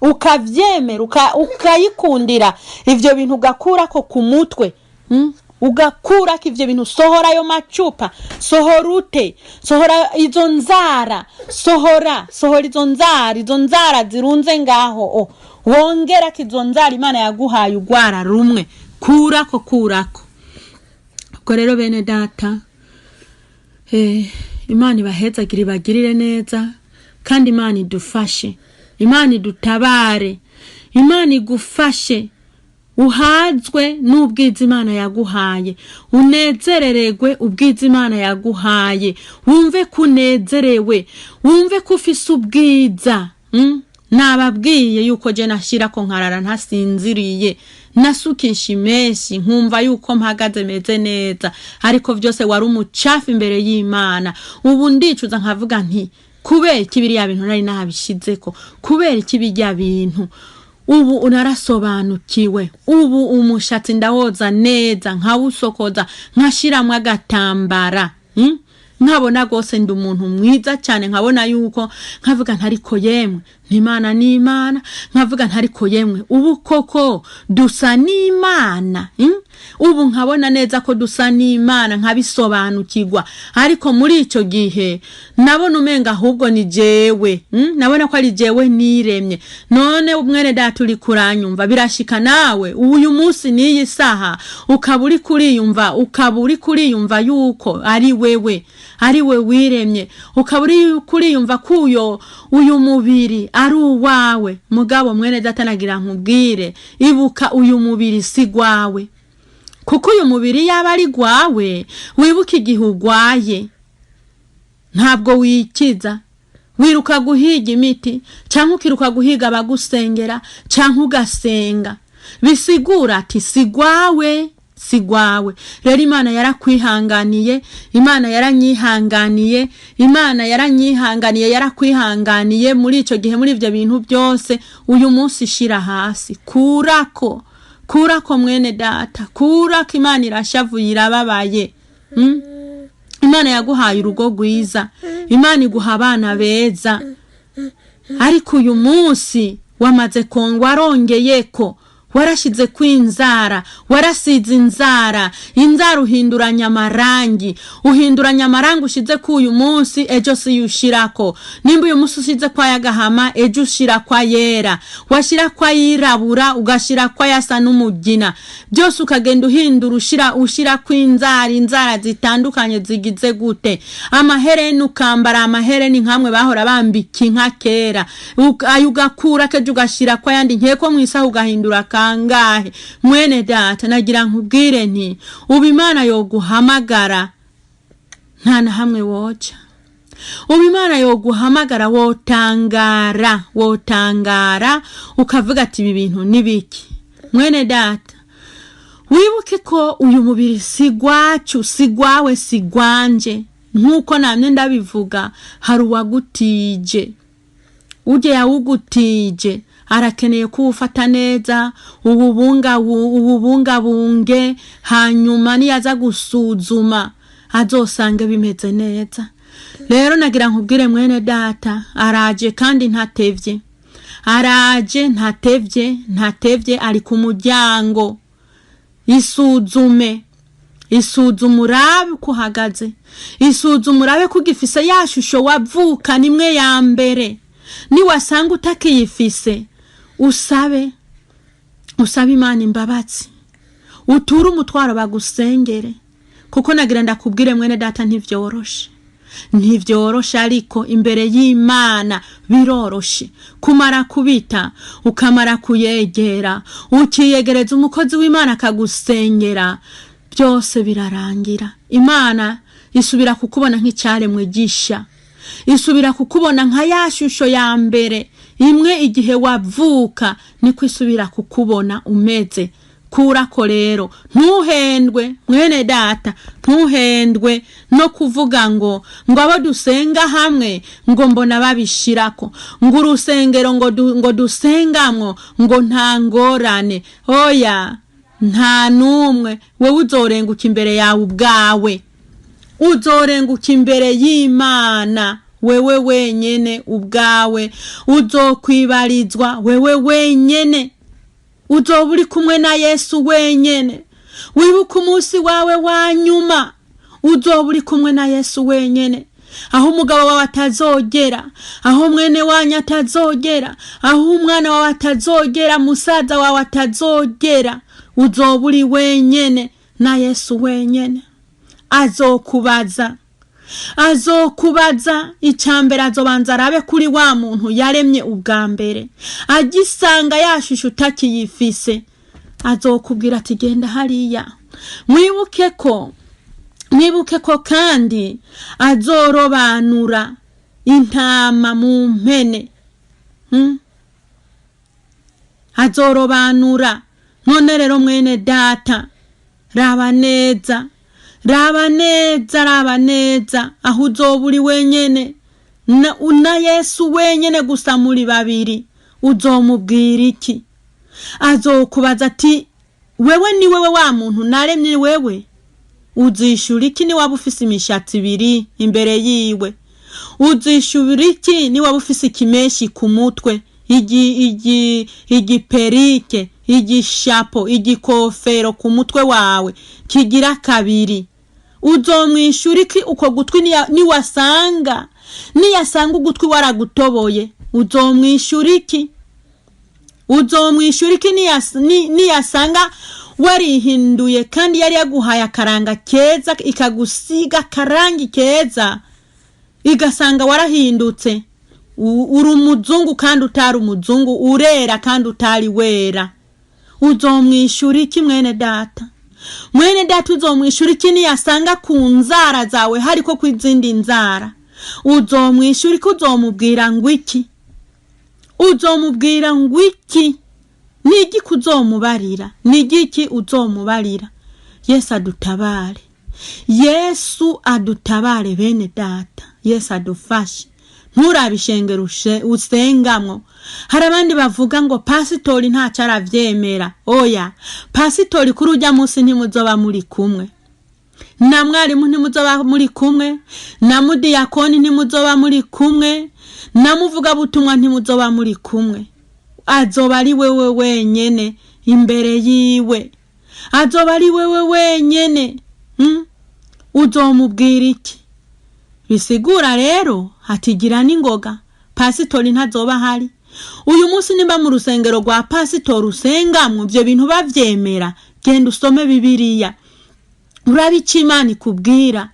S2: ukavyemera ukayikundira ivyo bintu, ugakura ko ku mutwe, ugakura ko ivyo bintu. Sohora ayo macupa, sohora izo nzara, sohora izo nzara zirunze ngaho, wongera ko izo nzara Imana yaguhaye ugwara rumwe, kurako. Ubwo rero bene data, Imana ibahezagire, ibagirire neza, kandi Imana idufashe, Imana idutabare, Imana igufashe uhazwe n'ubwiza Imana yaguhaye, unezerererwe ubwiza Imana yaguhaye, wumve kunezerewe, wumve ko ufise ubwiza. Nababwiye yuko je nashira ko nkarara ntasinziriye, nasukisha imeshi nkumva yuko mpagaze meze neza, ariko vyose wari umucafu imbere y'Imana. Ubu ndicuza nkavuga nti kubera ikibiri ya bintu nari nahabishizeko, kubera ikibirya bintu. Ubu unarasobanukiwe, ubu umushatsi ndawoza neza, nkawusokoza, nkashiramwe agatambara, nkabona gose ndi umuntu mwiza cyane, nkabona yuko nkavuga ntariko yemwe n'Imana n'Imana, nkavuga ntariko yemwe ubu koko dusa n'Imana. Ubu nkabona neza ko dusa n'Imana, nkabisobanukirwa. Ariko muri ico gihe nabona umenga ahubwo ni jewe, nabona ko ari jewe niremye. None umwene data uri kuranyumva, birashika nawe uyu munsi n'iyi saha ukaburi kuriyumva yuko ari wewe wiremye, ukaburi kuriyumva kuyo uyu mubiri ari uwawe. Mugabo mwene data nagira nkubwire, ibuka uyu mubiri si gwawe, kuko uyu mubiri yaba ari gwawe, wibuka igihe ugwaye ntabwo wikiza, wiruka guhiga imiti cyangwa ukiruka guhiga abagusengera cyangwa ugasenga, bisigura ati sigwawe. Rero Imana yarakwihanganiye, Imana yaranyihanganiye, yarakwihanganiye muri ico gihe, muri ivyo bintu byose. Uyu munsi shira hasi, kurako mwene data, kurako. Imana irashavuye, irababaye. Imana yaguhaye urugo rwiza, Imana iguha abana beza, ariko uyu munsi wamaze kongwa, arongeyeko, warashize kwinzara, warasize inzara uhinduranya amarangi, ushize ku uyu munsi, ejo si yushirako. Nimba uyu munsi ushize kwa yagahama, ejo ushira kwa yera, washira kwa yirabura, ugashira kwa yasa n'umugina, byose ukagenda uhindura, ushira kwinzara zitandukanye zigize gute. Amahereni ukambara amahereni nkamwe bahora bambika inka kera, ugakura kejo ugashira kwa yandi, nkeko mwisaha ugahindura kangahe. Mwene data nagira nkubwire nti ubu Imana yoguhamagara nta na hamwe woca. Ubu Imana yoguhamagara wotangara ukavuga ati ibi bintu nibiki. Mwene data, wibuke ko uyu mubiri si gwacu, si gwawe, si gwanje. Nkuko namye ndabivuga, hari uwagutije, uje yawugutije, arakeneye kuwufata neza, ububungabunge, hanyuma niyaza gusuzuma azosanga bimeze neza. Rero nagira nkubwire mwene data, araje kandi ntatevye, ari ku muryango. Isuzume urabe uko uhagaze, isuzume urabe ko ugifise ya shusho wavuka nimwe ya mbere. Niwasanga utakiyifise, usabe usaba Imana imbabazi, uture umutwaro bagusengere, kuko nagira ndakubwire mwene data ntivyoroshe ariko imbere y'Imana biroroshe. Kumara kubita ukamara kuyegera ukiyegereza umukozi w'Imana akagusengera, byose birarangira. Imana isubira kukubona nk'icyaremwe gisha, isubira kukubona nka ya shusho ya mbere imwe igihe wavuka, niko isubira kukubona umeze. Kurako rero ntuhendwe mwene data, ntuhendwe no kuvuga ngo abo dusenga hamwe ngo mbona babishirako, ngo urusengero ngo dusengamwo ngo nta ngorane. Oya, nta numwe. Wewe uzorenguka imbere yawe ubwawe, uzorenguka imbere y'Imana wewe wenyene ubwawe, uzokwibarizwa wewe wenyene, uzoba uri kumwe na Yesu wenyene. Wibuka umunsi wawe wa nyuma, uzoba uri kumwe na Yesu wenyene, aho umugabo wawe atazogera, aho mwene wanyu atazogera, aho umwana wawe atazogera, musaza wawe atazogera. Uzoba uri wenyene na Yesu wenyene. Azokubaza icambere, azobanza arabe kuri wa muntu yaremye ubwa mbere, agisanga yashusha utakiyifise, azokubwira ati genda hariya. Mwibuke ko kandi azorobanura intama mu mpene, azorobanura. None rero mwene data, raba neza, aho uzoba uri wenyene na Yesu wenyene gusa muri babiri, uzomubwira iki? Azokubaza ati wewe ni wewe wa muntu naremye wewe? Uzishura iki ni waba ufise imishatsi ibiri imbere yiwe? Uzishura iki ni waba ufise ikimeshi ku mutwe, igiperike, igishapo, igikofero ku mutwe wawe kigira kabiri? Uzomwishura iki uko gutwi niyasanga ugutwi waragutoboye? Uzomwishura iki? Uzomwishura iki niyasanga warihinduye kandi yari yaguhaye akaranga keza, ikagusiga karangi keza, igasanga warahindutse, uri umuzungu kandi utari umuzungu, urera kandi utari wera? Uzomwishura iki mwene data? Mwene data, uzomwishura iki niyasanga ku nzara zawe hariko kw'izindi nzara? Uzomwishura iki? Uzomubwira ngo iki? Uzomubwira ngo iki? Nigi kuzomubarira? Nigiki uzomubarira? Yesu adutabare, Yesu adutabare bene data, Yesu adufashe. Nturabishengera usengamwo. Hari abandi bavuga ngo pasitori ntaco aravyemera. Oya, pasitori kuri urya munsi ntimuzoba muri kumwe, na mwarimu ntimuzoba muri kumwe, na mudiyakoni ntimuzoba muri kumwe, na muvuga butumwa ntimuzoba muri kumwe. Azoba ari wewe wenyene imbere yiwe, azoba ari wewe wenyene. Uzomubwira iki? Bisigura rero hatigira n'ingoga, pasitori ntazoba hari. Uyu munsi nimba mu rusengero rwa pasitori usengamwe ivyo bintu bavyemera, genda usome Bibiliya, urabe ico Imana ikubwira,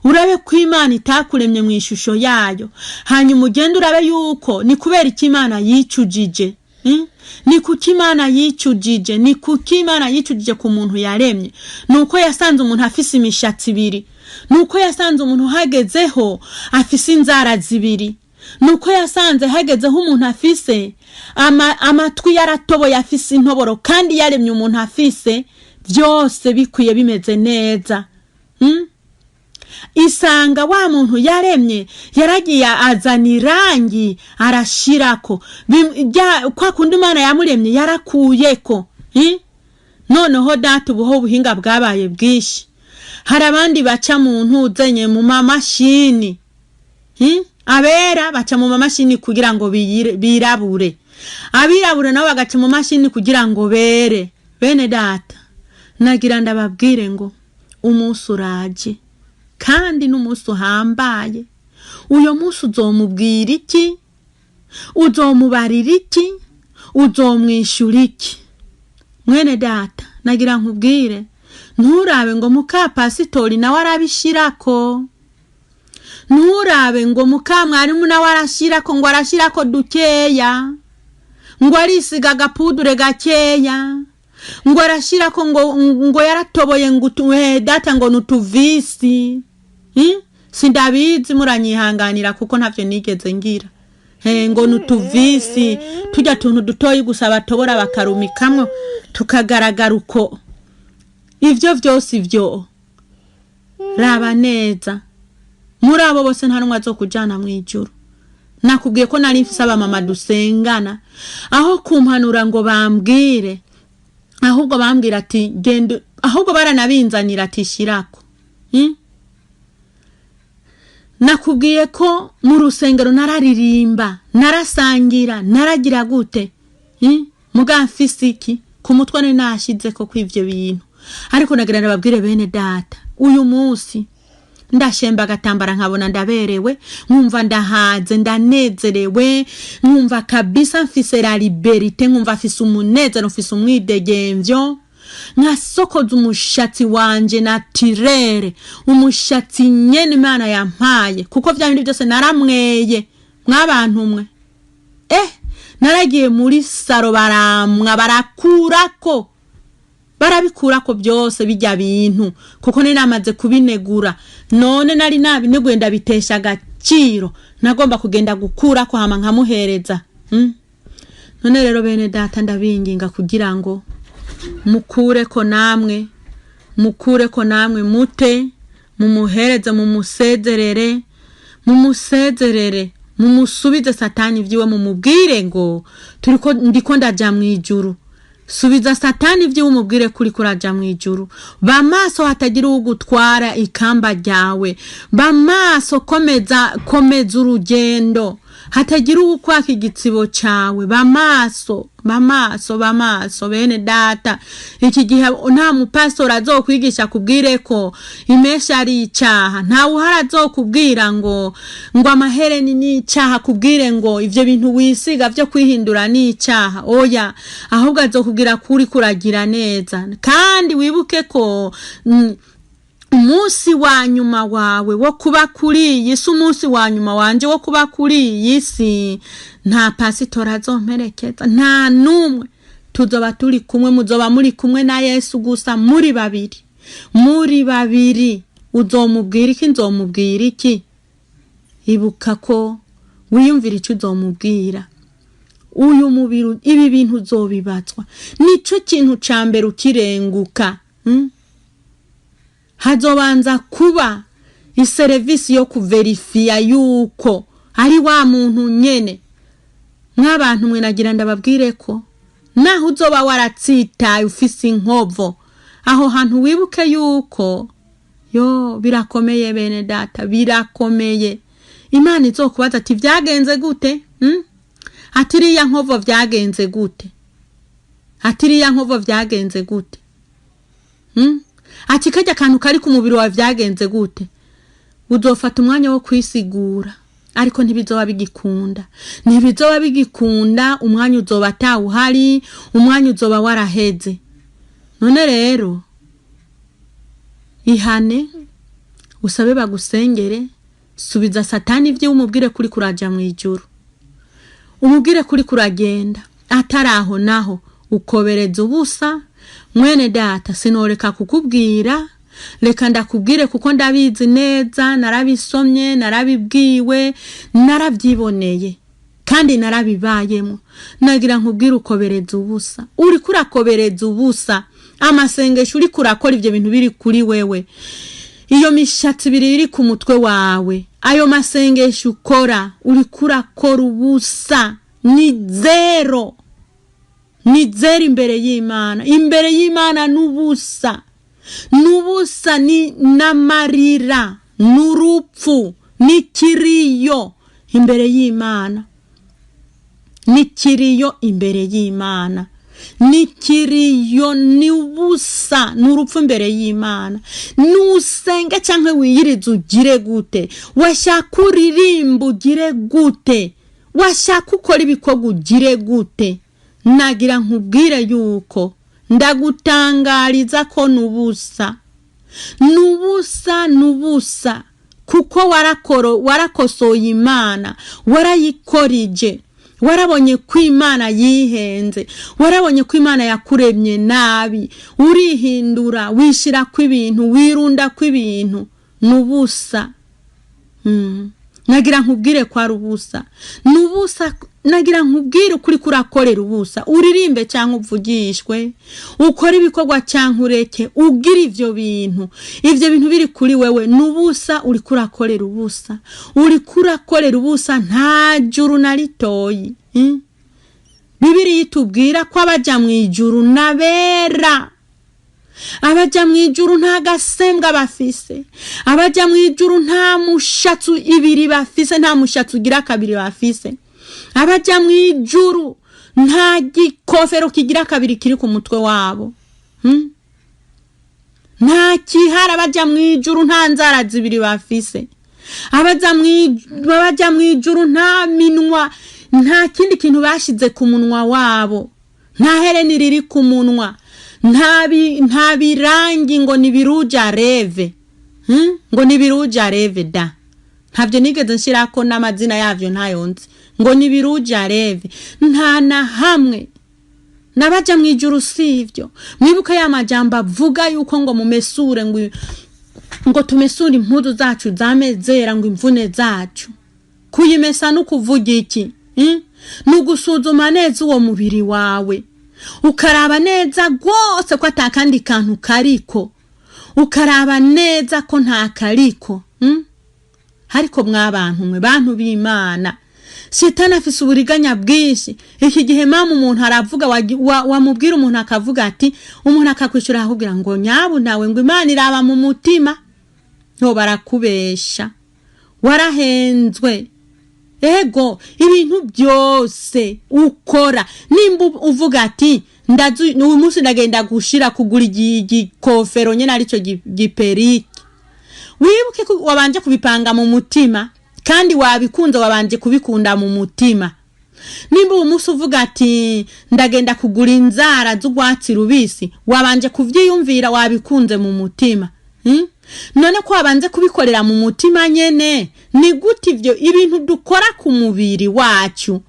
S2: urabe ko Imana itakuremye mu ishusho yayo, hanyuma ugende urabe yuko ni kubera iki Imana yicujije. Ni kuki Imana yicujije? Ni kuki Imana yicujije ku muntu yaremye? Nuko yasanze umuntu afise imishatsi ibiri, nuko yasanze umuntu hagezeho afise inzara zibiri, nuko yasanze hagezeho umuntu afise amatwi yaratoboye, afise intoboro, kandi yaremye umuntu afise byose bikwiye bimeze neza. Isanga wa muntu yaremye yaragiye azana irangi arashirako, kwa kundi Imana yamuremye yarakuyeko. Noneho data ubuho buhinga bwabaye bwishi, hari abandi baca mu ntuzenye mu mamashini, abera baca mu mamashini kugira ngo birabure, abirabure nabo bagaca mu mashini kugira ngo bere. Bene data, nagira ndababwire ngo umunsi uraje kandi n'umunsi uhambaye. Uyo munsi uzomubwira iki? Uzomubarira iki? Uzomwishura iki? mwene data nagira nkubwire nturabe ngo muka pasitori nawe arabishirako, nturabe ngo muka mwarimu nawe arashirako, ngo arashirako dukeya, ngo arisiga agapudure gakeya, ngo arashirako ngo yaratoboye ngo data ngo nutuvisi. Sindabizi muranyihanganira kuko ntavyo nigeze ngira. Ngo nutuvisi tujya tuntu dutoyi gusa batobora bakarumikamwe tukagaragara uko. Ivyo vyose ivyo raba neza, muri abo bose nta numwe azokujana mwijuru. Nakubwiye ko nari mfise abamama dusengana, aho kumpanura ngo bambwire, ahubwo bambwira ati genda, ahubwo baranabinzanira ati shirako. Nakubwiye ko mu rusengero nararirimba, narasangira, naragira gute, muga mfise iki ku mutwe ne nashize ko kw'ivyo bintu. Ariko nagira ndababwire bene data, uyu munsi ndashemba gatambara nkabona ndaberewe, nkumva ndahaze, ndanezerewe, nkumva kabisa mfise la liberite, nkumva mfise umunezero, mfise umwidegemvyo, nkasokoza umushatsi wanje naturere, umushatsi nyene Imana yampaye, kuko vya bindi byose naramweye mwabantu mwe. Naragiye muri saro baramwa barakurako, barabikurako byose bijya bintu, kuko nari namaze kubinegura. None nari nabineguye ndabitesha agaciro, nagomba kugenda gukurako hama nkamuhereza. None rero bene data ndabinginga kugira ngo mukureko namwe mute, mumuhereze, mumusezerere, mumusubize Satani vyiwe, mumubwire ngo ndiko ndaja mwijuru. Subiza Satani vyiwe umubwire kuri kuraja mwijuru. Bamaso hatagira ugutwara ikamba ryawe, bamaso komeza urugendo, hatagira ukwaka igitsibo cawe. Bamaso bene data, iki gihe nta mupastor azokwigisha kubwire ko imesha ari icaha, nta uhara azokubwira ngo amahereni ni icaha, kubwire ngo ivyo bintu wisiga vyo kwihindura ni icaha. Oya, ahubwo azokubwira kuri kuragira neza. Kandi wibuke ko umunsi wa nyuma wawe wo kuba kuri iyi si, umunsi wa nyuma wanje wo kuba kuri iyi si, nta pasitora azomperekeza, nta numwe. Tuzoba turi kumwe, muzoba muri kumwe na Yesu gusa, muri babiri. Uzomubwira iki, nzomubwira iki? Ibuka ko wiyumvira icyo uzomubwira. Uyu mubiri ibi bintu uzobibatswa, nico kintu ca mbere ukirenguka. Hazobanza kuba iserivisi yo kuverifia yuko ari wa muntu nyene. Nk'abantu mwe nagira ndababwire ko naho uzoba waratsitaye ufise inkovo, aho hantu wibuke yuko birakomeye bene data, birakomeye. Imana izokubaza ati vyagenze gute? Atiriya nkovo vyagenze gute? Atiriya nkovo vyagenze gute? Ati kajya kantu kari ku mubiri wawe vyagenze gute? Uzofata umwanya wo kwisigura, ariko ntibizoba bigikunda, umwanya uzoba atawuhari, umwanya uzoba waraheze. None rero ihane, usabe bagusengere, subiza Satani ivyo umubwire kuri kuraja mwijuru, umubwire kuri kuragenda. Ataraho naho ukobereza ubusa. Mwene data, sinoreka kukubwira, reka ndakubwire kuko ndabizi neza, narabisomye, narabibwiwe, naravyiboneye, kandi narabibayemo. Nagira nkubwire ukobereza ubusa. Uri kurakobereza ubusa, amasengesho uri kurakora ivyo bintu biri kuri wewe, iyo mishatsi biri ku mutwe wawe, ayo masengesho ukora uri kurakora ubusa. Ni zero imbere y'Imana, nubusa, ni namarira, nurupfu, nikiriyo imbere y'Imana, nikiriyo imbere y'Imana, nikiriyo, ni ubusa, nurupfu imbere y'Imana. Nusenga canke wiyiriza ugire gute, washaka uririmba ugire gute, washaka ukora ibikorwa ugire gute, nagira nkubwire yuko ndagutangariza ko nubusa kuko warakosoye Imana, warayikorije, warabonye ko Imana yihenze, warabonye ko Imana yakuremye nabi, urihindura, wishira kw'ibintu, wirunda kw'ibintu, nubusa. Nagira nkubwire kwa rubusa, nubusa. Nagira nkubwire ukuri kurakorera ubusa, uririmbe cyangwa uvugishwe, ukora ibikorwa cyangwa ureke, ugira ivyo bintu biri kuri wewe, nubusa. Uri kurakorera ubusa, nta juru na ritoyi. Bibiliya itubwira ko abaja mu ijuru nabera, abaja mu ijuru nta gasembwa bafise, abaja mu ijuru nta mushatsi ibiri bafise, nta mushatsi ugira kabiri bafise, abaja mu ijuru nta gikofero kigira kabiri kiri ku mutwe wabo, nta kihara. Abaja mu ijuru nta nzara zibiri bafise, abaja mu ijuru nta minwa, nta kindi kintu bashize ku munwa wabo, nta hereni riri ku munwa, nta birangi ngo ni biruja reve, ngo ni biruja reve da. Ntabyo nigeze nshirako n'amazina yavyo ntayonze, ngo ni biruja reve, nta na hamwe. Nabaja mu ijuru sivyo. Mwibuka ya majambo avuga yuko ngo mumesure, ngo tumesure impuzu zacu zamezera, ngo imvune zacu. Kuyimesa no kuvuga iki? Nugusuzuma neza uwo mubiri wawe, ukaraba neza rwose ko atakandi kantu kariko, ukaraba neza ko nta kariko. Hariko mwabantu mwe, bantu b'Imana, Shetani afise uburiganya bwinshi. Iki gihe mama umuntu aravuga, wamubwira umuntu akavuga ati, umuntu akakwishura ahubwira ngo nyabu nawe ngo Imana iraba mu mutima, no barakubesha, warahenzwe. Ego ibintu byose ukora, nimba uvuga ati uyu munsi ndagenda gushira kugura igikofero nyene arico giperiki, wibuke ko wabanje kubipanga mu mutima, kandi wabikunze wabanje kubikunda mu mutima. Nimba umunsi uvuga ati ndagenda kugura inzara z'ugwatsi rubisi, wabanje kuvyiyumvira, wabikunze mu mutima. None ko wabanze kubikorera mu mutima nyene, ni gute ivyo ibintu dukora ku mubiri wacu,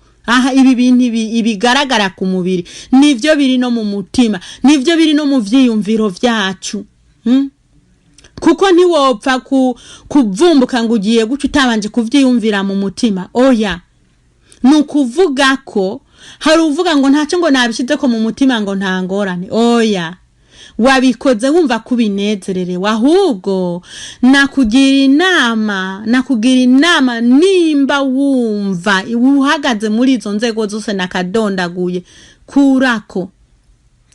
S2: ibi bintu ibigaragara ku mubiri nivyo biri no mu mutima, nivyo biri no mu vyiyumviro vyacu. Kuko ntiwopfa kuvumbuka ngo ugiye guca utabanje kuvyiyumvira mu mutima. Oya, nukuvuga ko hari uvuga ngo ntacyo ngo nabishize ko mu mutima ngo nta ngorane. Oya, wabikoze wumva kubinezererewe. Ahubwo nakugira inama nimba wumva uhagaze muri izo nzego zose nakadondaguye, kurako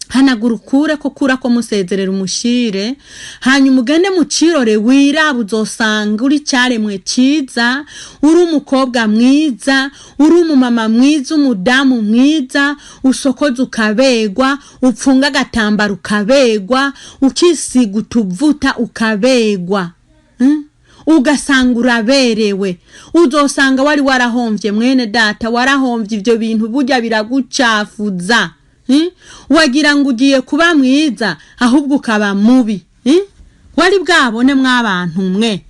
S2: hanagura kurako musezerera umushire, hanyuma ugende mu cirore wiraba, uzosanga uri cyaremwe ciza, uri umukobwa mwiza, uri umumama mwiza, umudamu mwiza, usokoza ukabegwa, upfunga agatambara ukabegwa, ukisiga utuvuta ukabegwa, ugasanga uraberewe. Uzosanga wari warahomvye mwene data, warahomvye ivyo bintu burya biragucafuza. Wagira ngo ugiye kuba mwiza ahubwo ukaba mubi. Wari bwabone mwabantu mwe,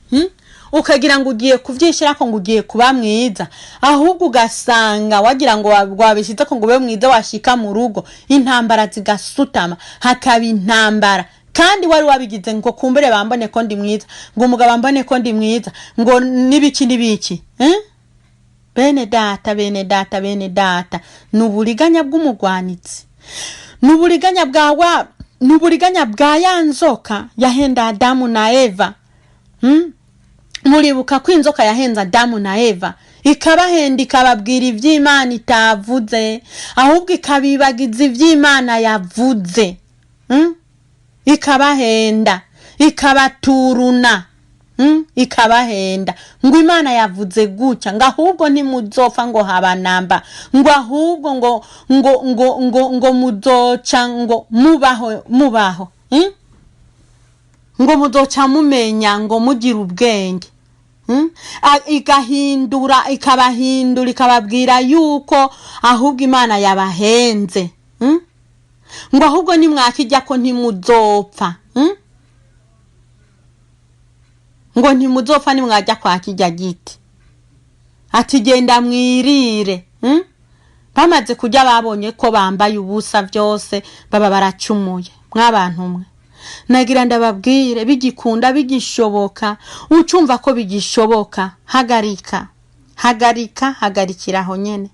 S2: ukagira ngo ugiye kuvyishira ko ngo ugiye kuba mwiza, ahubwo ugasanga wagira ngo wabishize ko ngo ube mwiza, washika mu rugo intambara zigasutama, hakaba intambara. Kandi wari wabigize ngo kumbere bambone ko ndi mwiza, ngo umugabo bambone ko ndi mwiza, ngo nibiki bene data, nuburiganya bw'umugwanitsi, nuburiganya bwa yanzoka yahenda Adamu na Eva. Muribuka ko inzoka yahenza Adamu na Eva, ikabahenda ikababwira ivy'Imana itavuze, ahubwo ikabibagiza ivy'Imana yavuze. Ikabahenda, ikabaturuna, ikabahenda ngo Imana yavuze guca, ngo ahubwo ntimuzopfa ngo habanamba, ngo ahubwo ngo muzoca ngo mubaho, ngo muzoca mumenya, ngo mugira ubwenge. Ikabahindura ikababwira yuko ahubwo Imana yabahenze. ngo ahubwo nimwakijya ko ntimuzopfa. Ngo ntimuzopfa nimwajya kwakijya giti. Ati genda mwirire. Bamaze kujya babonye ko bambaye ubusa byose baba baracumuye. Mwabantu mwe, nagira ndababwire bigikunda bigishoboka, ucumva ko bigishoboka, hagarikiraho nyene.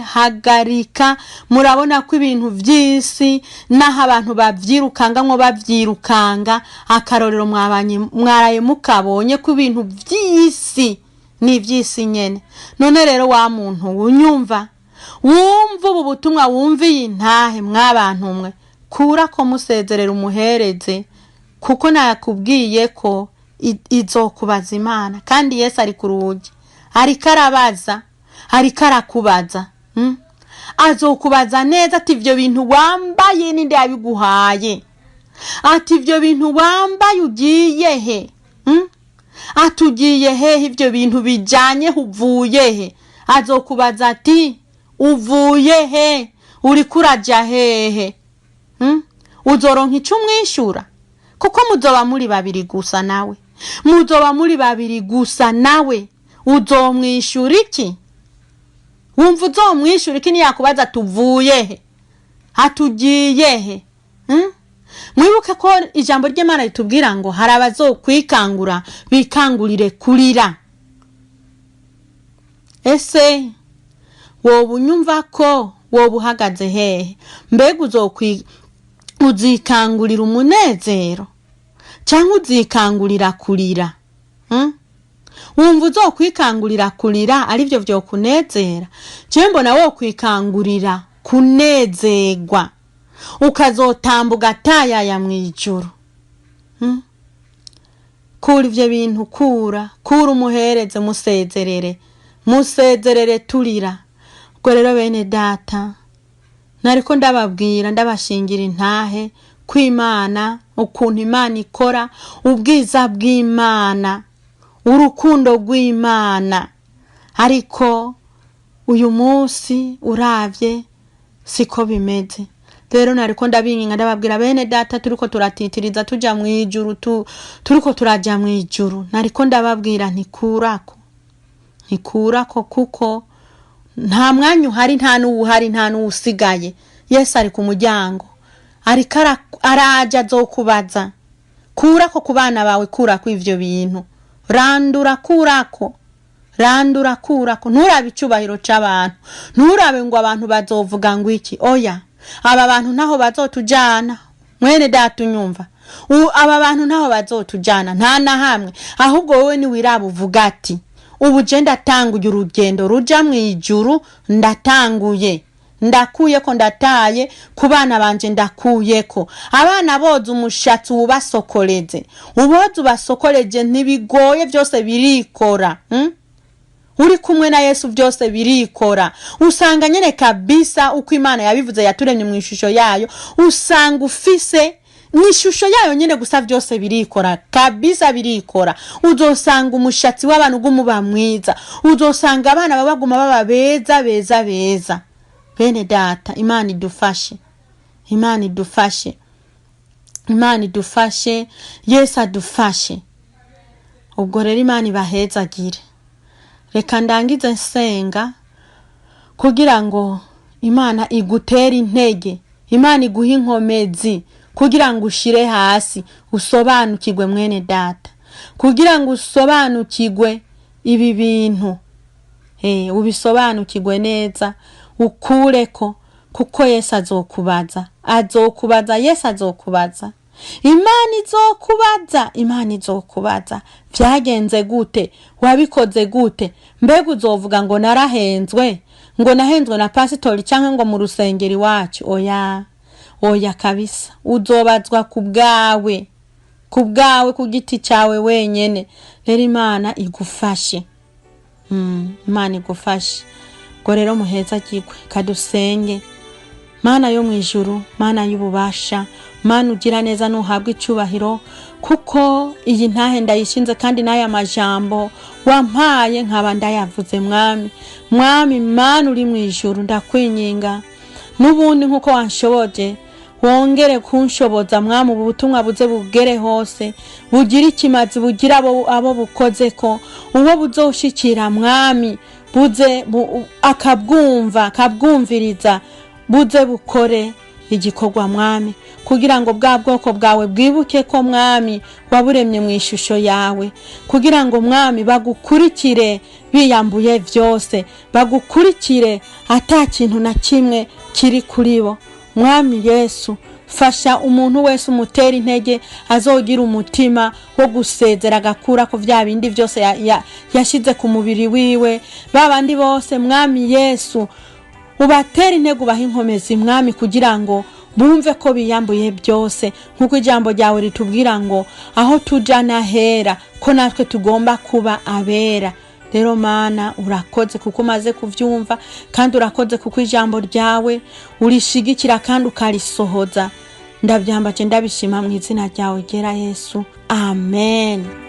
S2: Hagarika. Murabona ko ibintu vy'isi naho abantu bavyirukangamwo bavyirukanga, akarorero mwaraye mukabonye ko ibintu vy'isi ni vy'isi nyene. None rero wa muntu unyumva, wumva ubu butumwa, wumviye intahe, mwabantu mwe, kura ko musezerera umuhereze, kuko nakubwiye ko izokubaza Imana. Kandi Yesu ari ku rugi, ariko arabaza, ariko arakubaza. Azokubaza neza ati ivyo bintu wambaye ninde yabiguhaye? Ati ivyo bintu wambaye ugiye he? Atugiye he ivyo bintu bijanye uvuye he? Azokubaza ati uvuye he? Uri kuraja hehe? Uzoronka ico umwishura? Kuko muzoba muri babiri gusa nawe. Uzomwishura iki? Wumva uzomwishura iki niyakubaza tuvuye he? Atugiye he? Mwibuke ko ijambo ry'Imana ritubwira ngo hari abazokwikangura bikangurire kurira. Ese wowe unyumva ko wowe uhagaze hehe? Mbega uzikangurira umunezero cyangwa uzikangurira kurira? Wumva uzokwikangurira kurira ari byo byo kunezera? Je mbona wo kwikangurira kunezerwa, ukazotambuga tayaya mwijuru. Kura ivyo bintu, kura umuhereze, musezerere turira. Ubwo rero bene data, nariko ndababwira, ndabashingira intahe kw'Imana, ukuntu Imana ikora, ubwiza bw'Imana, urukundo rw'Imana. Ariko uyu munsi uravye siko bimeze. Rero nariko ndabinginga ndababwira bene data, turiko turatitiriza tuja mwijuru, turiko turaja mwijuru. Nariko ndababwira ntikurako kuko nta mwanya uhari, nta n'uwuhari, nta n'uwusigaye. Yesu ari ku muryango, ariko araja azokubaza. Kurako ku bana bawe, kurako ivyo bintu, randura kurako. Nturabe icubahiro c'abantu, nturabe ngo abantu bazovuga ngo iki. Oya, aba bantu ntaho bazotujana. Mwene data unyumva, aba bantu ntaho bazotujana, nta na hamwe. Ahubwo wowe ni wiraba uvuga ati ubu je ndatanguye urugendo ruja mwijuru, ndakuyeko, ndataye ku bana banje, ndakuyeko. Abana boza umushatsi ubasokoreze, uboza ubasokoreje ntibigoye, byose birikora. Uri kumwe na Yesu byose birikora. Usanga nyene kabisa uko Imana yabivuze, yaturemye mu ishusho yayo, usanga ufise n'ishusho yayo nyene gusa, byose birikora kabisa, birikora. Uzosanga umushatsi w'abantu gumuba mwiza, uzosanga abana babaguma baba beza. Bene data, Imana idufashe, Yesu adufashe. Ubwo rero Imana ibahezagire. Reka ndangize nsenga kugira ngo Imana igutere intege, Imana iguhe inkomezi, kugira ngo ushire hasi, usobanukirwe mwene data, kugira ngo usobanukirwe ibi bintu, ubisobanukirwe neza, ukureko, kuko Yesu azokubaza. Yesu azokubaza. Imana izokubaza. Vyagenze gute? Wabikoze gute? Mbega uzovuga ngo narahenzwe, ngo nahenzwe na pasitori cyangwa ngo mu rusengeri wacu? Oya kabisa. Uzobazwa kubwawe, ku giti cyawe wenyene. Rero Imana igufashe. Imana igufashe. Ngo rero muheza kigwe, kadusenge. Mana yo mwijuru, Mana y'ububasha, Mana ugira neza, nuhabwa icubahiro, kuko iyi ntahe ndayishinze kandi n'aya majambo wampaye nkaba ndayavuze. Mwami Mana uri mwijuru, ndakwinginga n'ubundi nk'uko wanshoboje wongere kunshoboza mwami, ubu butumwa buze bugere hose, bugira ikimazi, bugira abo bukoze ko, uwo buzoshikira mwami buze akabwumviriza, buze bukore igikorwa mwami, kugira ngo bwa bwoko bwawe bwibuke ko mwami waburemye mu ishusho yawe, kugira ngo mwami bagukurikire biyambuye byose, bagukurikire ata kintu na kimwe kiri kuri bo. Mwami Yesu, fasha umuntu wese umutera intege, azogira umutima wo gusezera, agakura ko vya bindi byose yashize ku mubiri wiwe. Babandi bose mwami Yesu ubatera intege, ubaha inkomezi mwami, kugira ngo bumve ko biyambuye byose, nkuko ijambo ryawe ritubwira ngo aho tuja nahera, ko natwe tugomba kuba abera. Rero Mana urakoze kuko umaze kuvyumva, kandi urakoze kuko ijambo ryawe urishigikira kandi ukarisohoza. Ndabyambaje ndabishima mu izina ryawe ryera Yesu, amen.